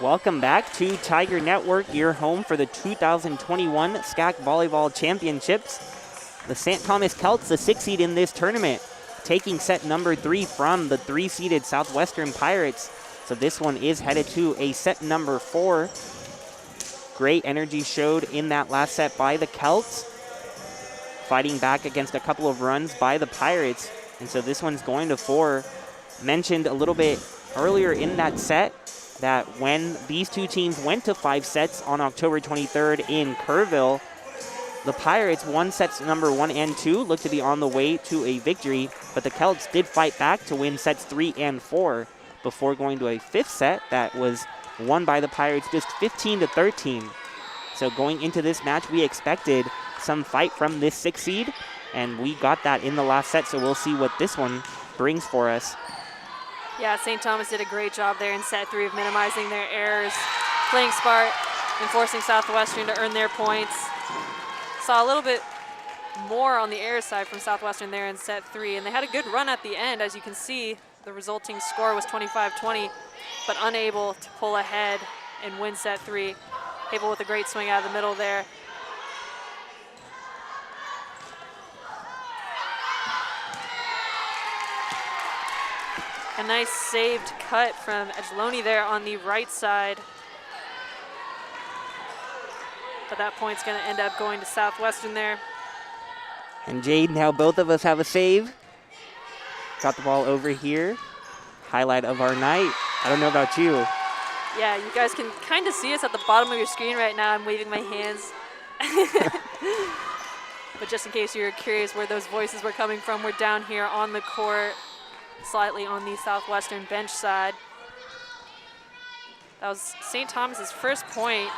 Welcome back to Tiger Network, your home for the 2021 SCAC Volleyball Championships. The St. Thomas Celts, the 6th seed in this tournament, taking set number 3 from the 3-seeded Southwestern Pirates. So this one is headed to a set number 4. Great energy showed in that last set by the Celts, fighting back against a couple of runs by the Pirates. And so this one's going to 4. Mentioned a little bit earlier in that set that when these two teams went to 5 sets on October 23rd in Kerrville, the Pirates won sets number 1 and 2, looked to be on the way to a victory, but the Celts did fight back to win sets 3 and 4 before going to a 5th set that was won by the Pirates just 15-13. So going into this match, we expected some fight from this 6th seed, and we got that in the last set, so we'll see what this one brings for us. Yeah, St. Thomas did a great job there in set 3 of minimizing their errors, playing smart, and forcing Southwestern to earn their points. Saw a little bit more on the error side from Southwestern there in set 3, and they had a good run at the end. As you can see, the resulting score was 25-20, but unable to pull ahead and win set 3. Abel with a great swing out of the middle there. A nice saved cut from Edgeloni there on the right side. But that point's going to end up going to Southwestern there. And Jade, now both of us have a save. Got the ball over here. Highlight of our night. I don't know about you. Yeah, you guys can kind of see us at the bottom of your screen right now. I'm waving my hands. But just in case you're curious where those voices were coming from, we're down here on the court, slightly on the Southwestern bench side. That was St. Thomas's first point.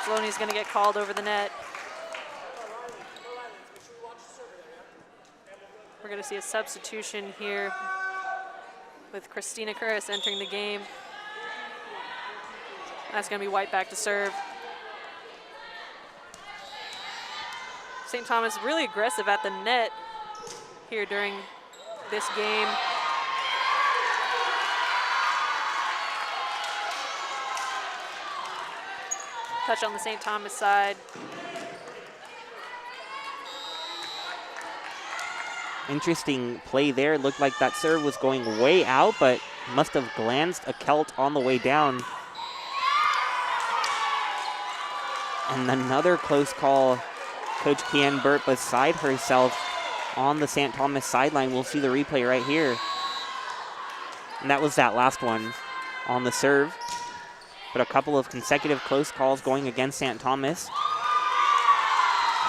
Saloni's going to get called over the net. We're going to see a substitution here with Christina Curris entering the game. That's going to be White back to serve. St. Thomas really aggressive at the net here during this game. Touch on the St. Thomas side. Interesting play there. It looked like that serve was going way out, but must have glanced a Celt on the way down. And another close call. Coach Kian Burt beside herself on the St. Thomas sideline. We'll see the replay right here. And that was that last one on the serve. But a couple of consecutive close calls going against St. Thomas.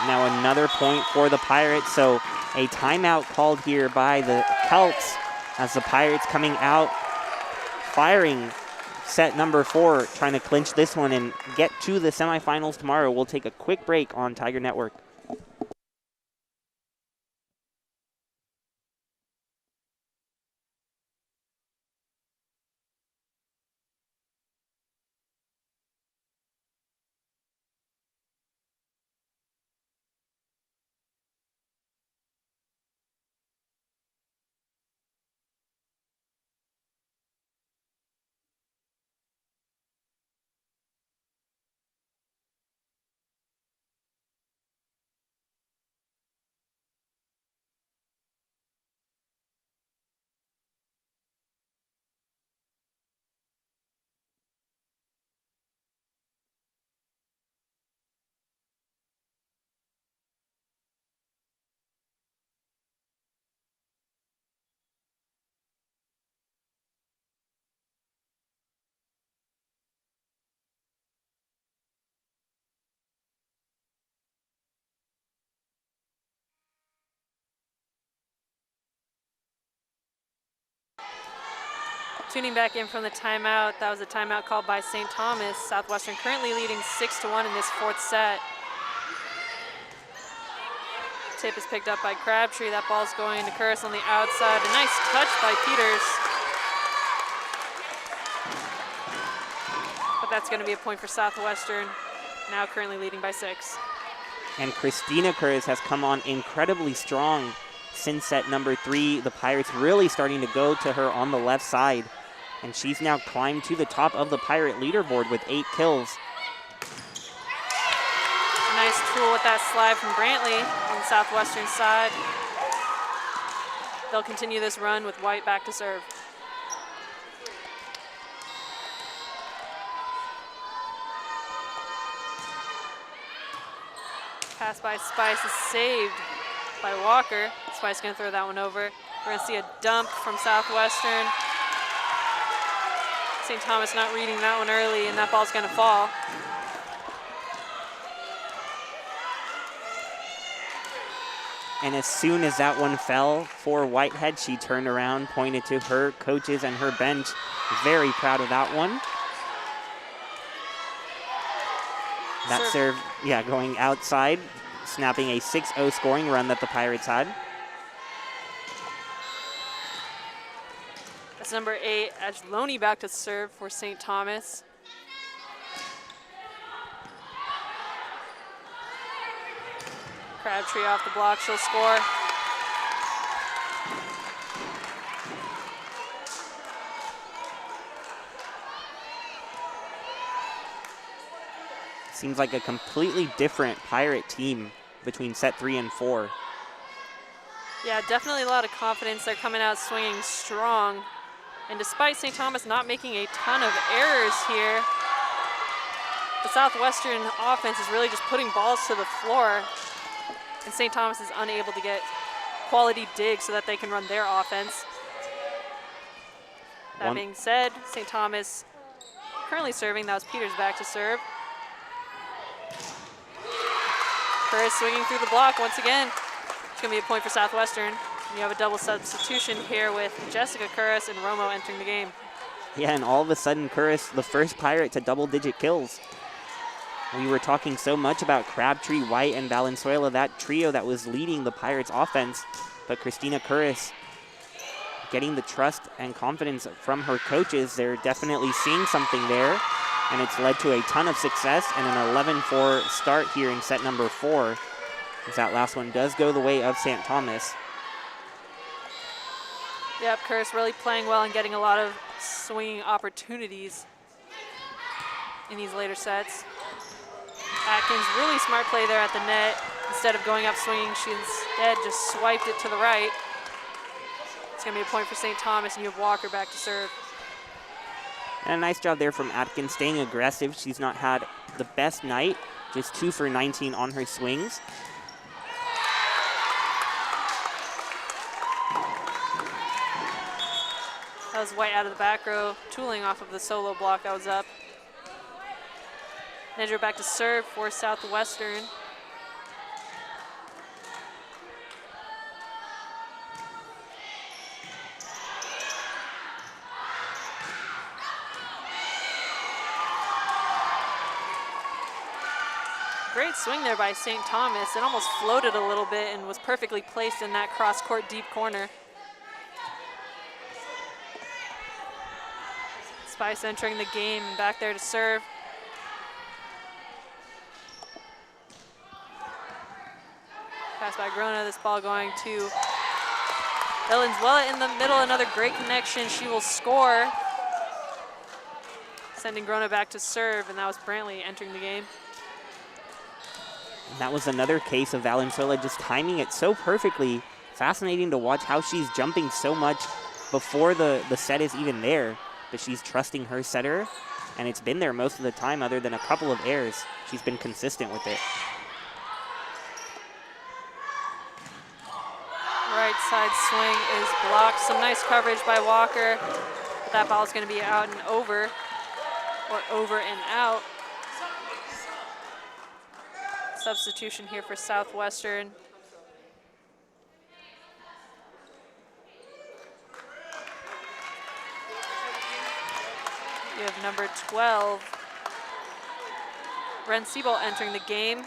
Now another point for the Pirates. So a timeout called here by the Celts as the Pirates coming out, firing set number 4, trying to clinch this one and get to the semifinals tomorrow. We'll take a quick break on Tiger Network. Tuning back in from the timeout, that was a timeout called by St. Thomas. Southwestern currently leading 6-1 in this 4th set. Tip is picked up by Crabtree. That ball's going to Curtis on the outside. A nice touch by Peters. But that's going to be a point for Southwestern, now currently leading by 6. And Christina Curtis has come on incredibly strong since set number 3. The Pirates really starting to go to her on the left side, and she's now climbed to the top of the Pirate leaderboard with 8 kills. A nice tool with that slide from Brantley on the Southwestern side. They'll continue this run with White back to serve. Pass by Spice is saved by Walker. Spice gonna throw that one over. We're gonna see a dump from Southwestern. St. Thomas not reading that one early, and that ball's gonna fall. And as soon as that one fell for Whitehead, she turned around, pointed to her coaches and her bench. Very proud of that one. That serve, yeah, going outside, snapping a 6-0 scoring run that the Pirates had. That's number 8, Adgeloni back to serve for St. Thomas. Crabtree off the block, she'll score. Seems like a completely different Pirate team between set 3 and 4. Yeah, definitely a lot of confidence. They're coming out swinging strong. And despite St. Thomas not making a ton of errors here, the Southwestern offense is really just putting balls to the floor, and St. Thomas is unable to get quality digs so that they can run their offense. That being said, St. Thomas currently serving. That was Peters back to serve. Curris swinging through the block once again. It's going to be a point for Southwestern. You have a double substitution here with Jessica Curris and Romo entering the game. Yeah, and all of a sudden, Curris, the first Pirate to double-digit kills. We were talking so much about Crabtree, White, and Valenzuela, that trio that was leading the Pirates' offense. But Christina Curris getting the trust and confidence from her coaches. They're definitely seeing something there, and it's led to a ton of success and an 11-4 start here in set number 4. As that last one does go the way of St. Thomas. Yep, Curtis really playing well and getting a lot of swinging opportunities in these later sets. Atkins, really smart play there at the net. Instead of going up swinging, she instead just swiped it to the right. It's going to be a point for St. Thomas, and you have Walker back to serve. And a nice job there from Atkins, staying aggressive. She's not had the best night, just 2 for 19 on her swings. That was White out of the back row, tooling off of the solo block that was up. Nedra back to serve for Southwestern. Great swing there by St. Thomas. It almost floated a little bit and was perfectly placed in that cross-court deep corner. Spice entering the game, back there to serve. Pass by Grona, this ball going to Valenzuela in the middle, another great connection, she will score. Sending Grona back to serve, and that was Brantley entering the game. And that was another case of Valenzuela just timing it so perfectly. Fascinating to watch how she's jumping so much before the set is even there. But she's trusting her setter, and it's been there most of the time other than a couple of errors. She's been consistent with it. Right side swing is blocked. Some nice coverage by Walker, but that ball is going to be out and over, or over and out. Substitution here for Southwestern. We have number 12, Ren Siebel entering the game.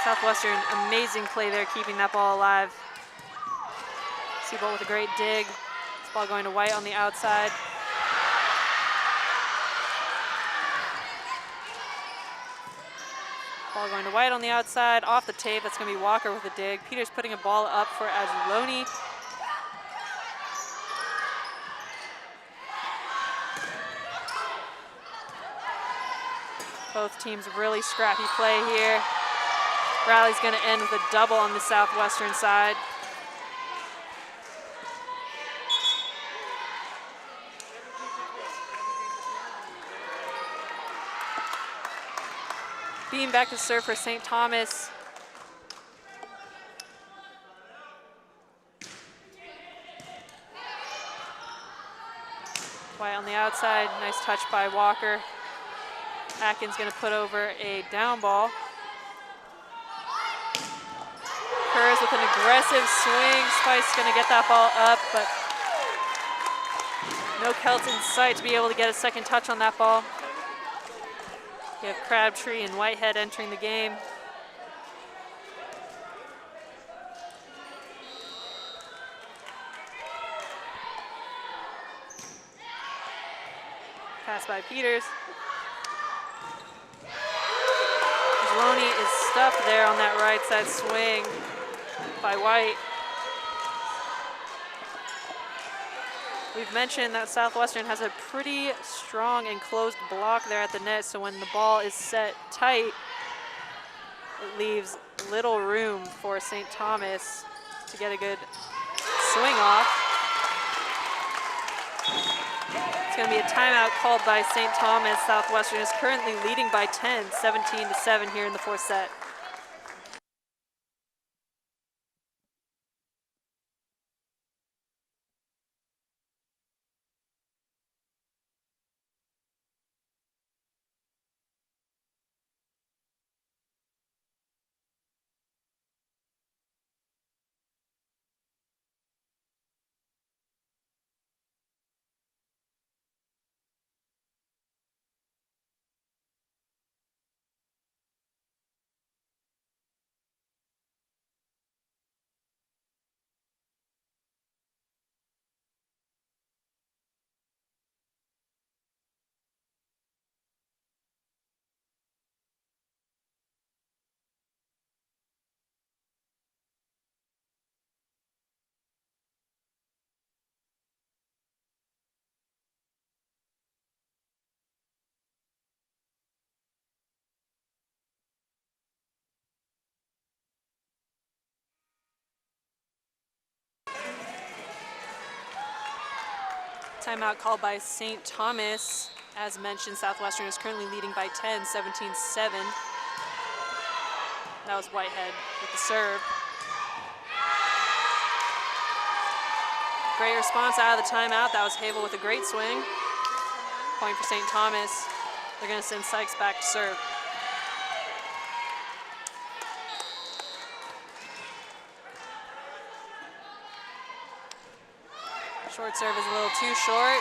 Southwestern, amazing play there, keeping that ball alive. Seabolt with a great dig. This ball going to White on the outside. Ball going to White on the outside, off the tape. That's going to be Walker with a dig. Peters putting a ball up for Agiloni. Both teams really scrappy play here. Rally's going to end with a double on the Southwestern side. Beam back to serve for St. Thomas. White on the outside, nice touch by Walker. Atkins gonna put over a down ball. Curris with an aggressive swing. Spice gonna get that ball up, but no Celts in sight to be able to get a second touch on that ball. You have Crabtree and Whitehead entering the game. Pass by Peters. Maloney is stuffed there on that right side swing by White. We've mentioned that Southwestern has a pretty strong and closed block there at the net, so when the ball is set tight, it leaves little room for St. Thomas to get a good swing off. It's going to be a timeout called by St. Thomas. Southwestern is currently leading by 10, 17-7 here in the fourth set. Timeout called by St. Thomas. As mentioned, Southwestern is currently leading by 10, 17-7. That was Whitehead with the serve. Great response out of the timeout. That was Havel with a great swing. Point for St. Thomas. They're going to send Sykes back to serve. Short serve is a little too short.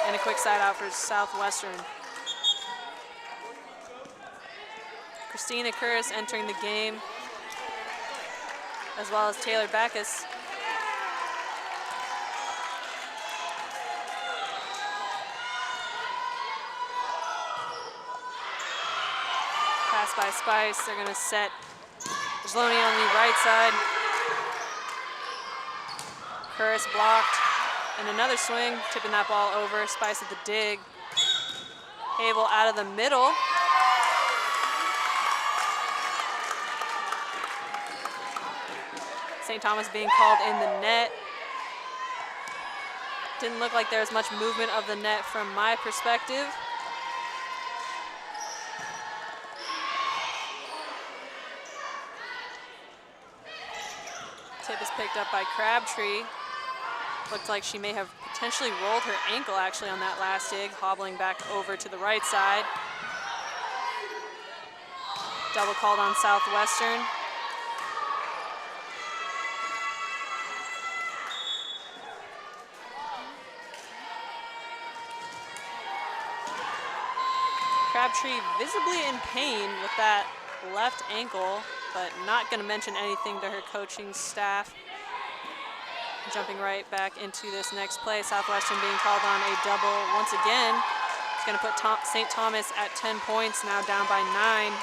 And a quick side out for Southwestern. Christina Curris entering the game, as well as Taylor Backus. Pass by Spice. They're going to set Zloni on the right side. Curris blocked, and another swing, tipping that ball over. Spice at the dig. Havel out of the middle. St. Thomas being called in the net. Didn't look like there was much movement of the net from my perspective. Tip is picked up by Crabtree. Looked like she may have potentially rolled her ankle actually on that last dig, hobbling back over to the right side. Double called on Southwestern. Crabtree visibly in pain with that left ankle, but not going to mention anything to her coaching staff. Jumping right back into this next play, Southwestern being called on a double once again. It's going to put St. Thomas at 10 points, now down by 9.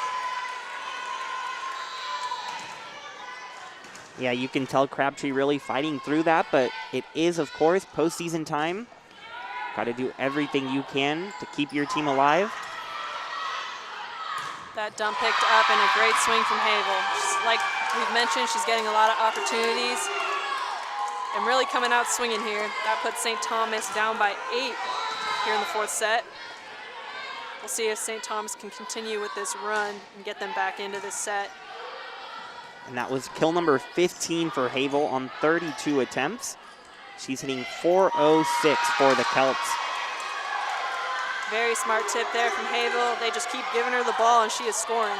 Yeah, you can tell Crabtree really fighting through that, but it is, of course, postseason time. Got to do everything you can to keep your team alive. That dump picked up and a great swing from Havel. Like we've mentioned, she's getting a lot of opportunities and really coming out swinging here. That puts St. Thomas down by 8 here in the 4th set. We'll see if St. Thomas can continue with this run and get them back into this set. And that was kill number 15 for Havel on 32 attempts. She's hitting .406 for the Celts. Very smart tip there from Havel. They just keep giving her the ball and she is scoring.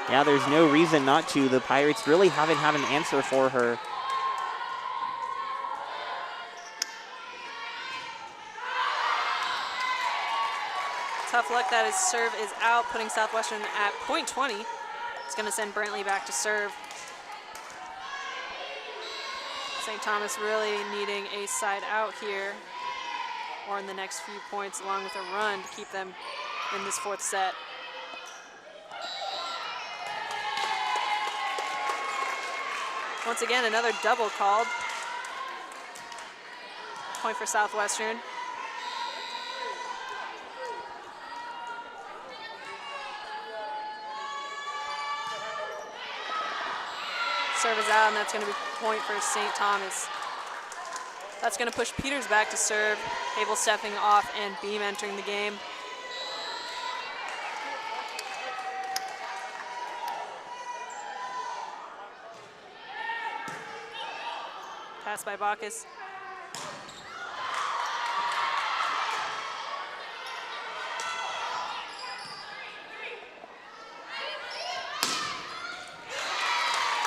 Yeah, there's no reason not to. The Pirates really haven't had an answer for her. Tough luck that his serve is out, putting Southwestern at .20. It's going to send Brantley back to serve. St. Thomas really needing a side out here or in the next few points along with a run to keep them in this 4th set. Once again, another double called. Point for Southwestern. Serve is out, and that's going to be a point for St. Thomas. That's going to push Peters back to serve. Havel stepping off and Beam entering the game. Pass by Bacchus.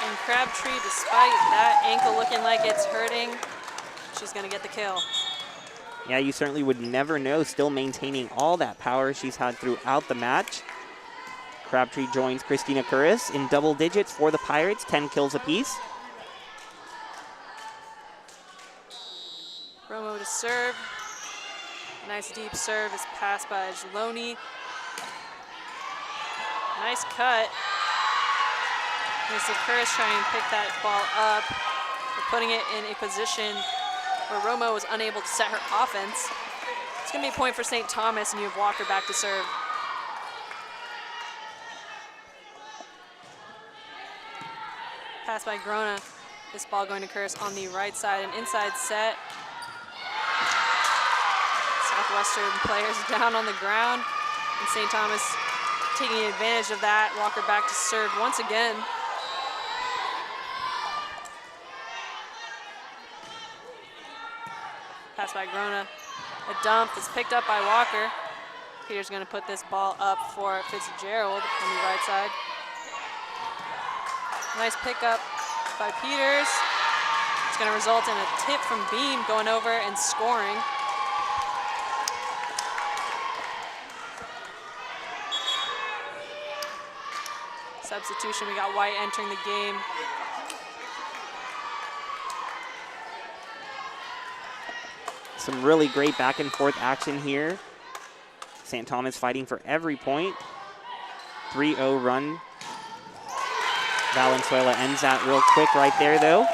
And Crabtree, despite that ankle looking like it's hurting, she's going to get the kill. Yeah, you certainly would never know, still maintaining all that power she's had throughout the match. Crabtree joins Christina Curris in double digits for the Pirates, 10 kills apiece. Romo to serve. Nice deep serve is passed by Geloni. Nice cut. So Curris trying to pick that ball up, but putting it in a position where Romo was unable to set her offense. It's going to be a point for St. Thomas, and you have Walker back to serve. Pass by Grona. This ball going to Curris on the right side, an inside set. Southwestern players down on the ground, and St. Thomas taking advantage of that. Walker back to serve once again. Pass by Grona. A dump is picked up by Walker. Peters going to put this ball up for Fitzgerald on the right side. Nice pickup by Peters. It's going to result in a tip from Beam going over and scoring. Substitution, we got White entering the game. Some really great back and forth action here. St. Thomas fighting for every point. 3-0 run. Valenzuela ends that real quick right there, though.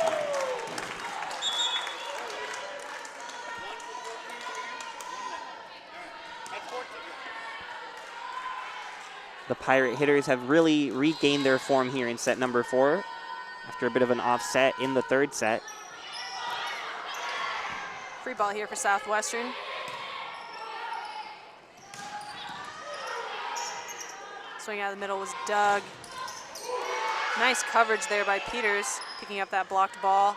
The Pirate hitters have really regained their form here in set number 4 after a bit of an offset in the 3rd set. Free ball here for Southwestern. Swing out of the middle was Doug. Nice coverage there by Peters, picking up that blocked ball.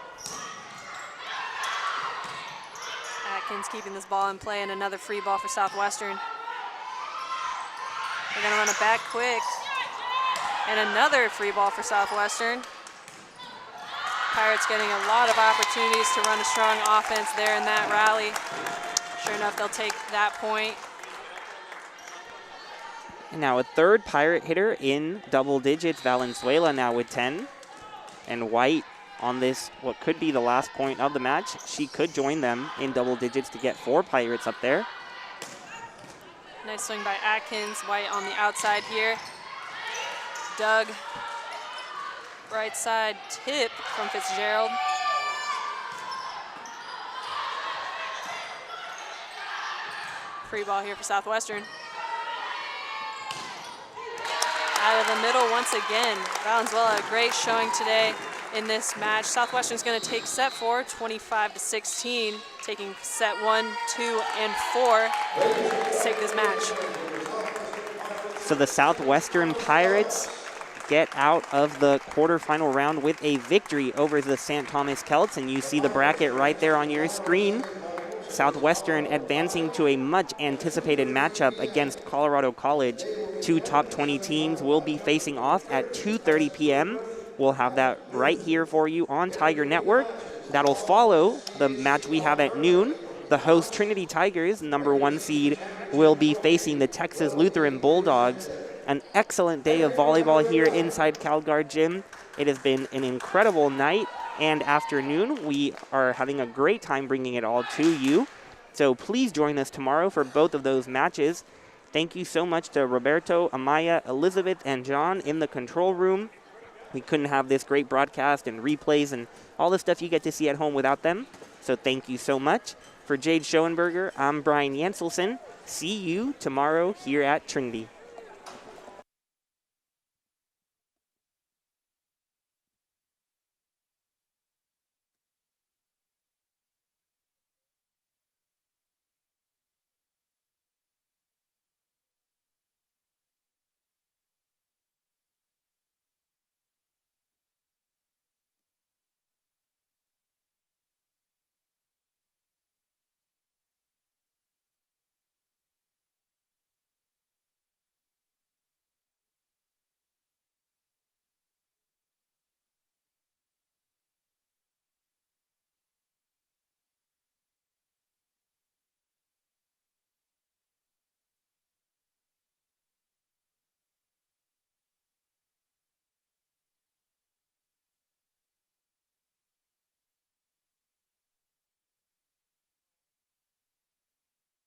Atkins keeping this ball in play, and another free ball for Southwestern. They're gonna run it back quick. And another free ball for Southwestern. Pirates getting a lot of opportunities to run a strong offense there in that rally. Sure enough, they'll take that point. And now a third Pirate hitter in double digits. Valenzuela now with 10. And White on this, what could be the last point of the match. She could join them in double digits to get 4 Pirates up there. Nice swing by Atkins. White on the outside here. Doug. Right side tip from Fitzgerald. Free ball here for Southwestern. Out of the middle once again. Valenzuela, a great showing today in this match. Southwestern's going to take set 4, 25-16, taking set 1, 2, and 4 to take this match. So the Southwestern Pirates get out of the quarterfinal round with a victory over the St. Thomas Celts, and you see the bracket right there on your screen. Southwestern advancing to a much anticipated matchup against Colorado College. 2 top 20 teams will be facing off at 2:30 p.m. We'll have that right here for you on Tiger Network. That'll follow the match we have at noon. The host Trinity Tigers, #1 seed, will be facing the Texas Lutheran Bulldogs. An excellent day of volleyball here inside CalGuard Gym. It has been an incredible night and afternoon. We are having a great time bringing it all to you. So please join us tomorrow for both of those matches. Thank you so much to Roberto, Amaya, Elizabeth, and John in the control room. We couldn't have this great broadcast and replays and all the stuff you get to see at home without them. So thank you so much. For Jade Schoenberger, I'm Brian Yanselson. See you tomorrow here at Trinity.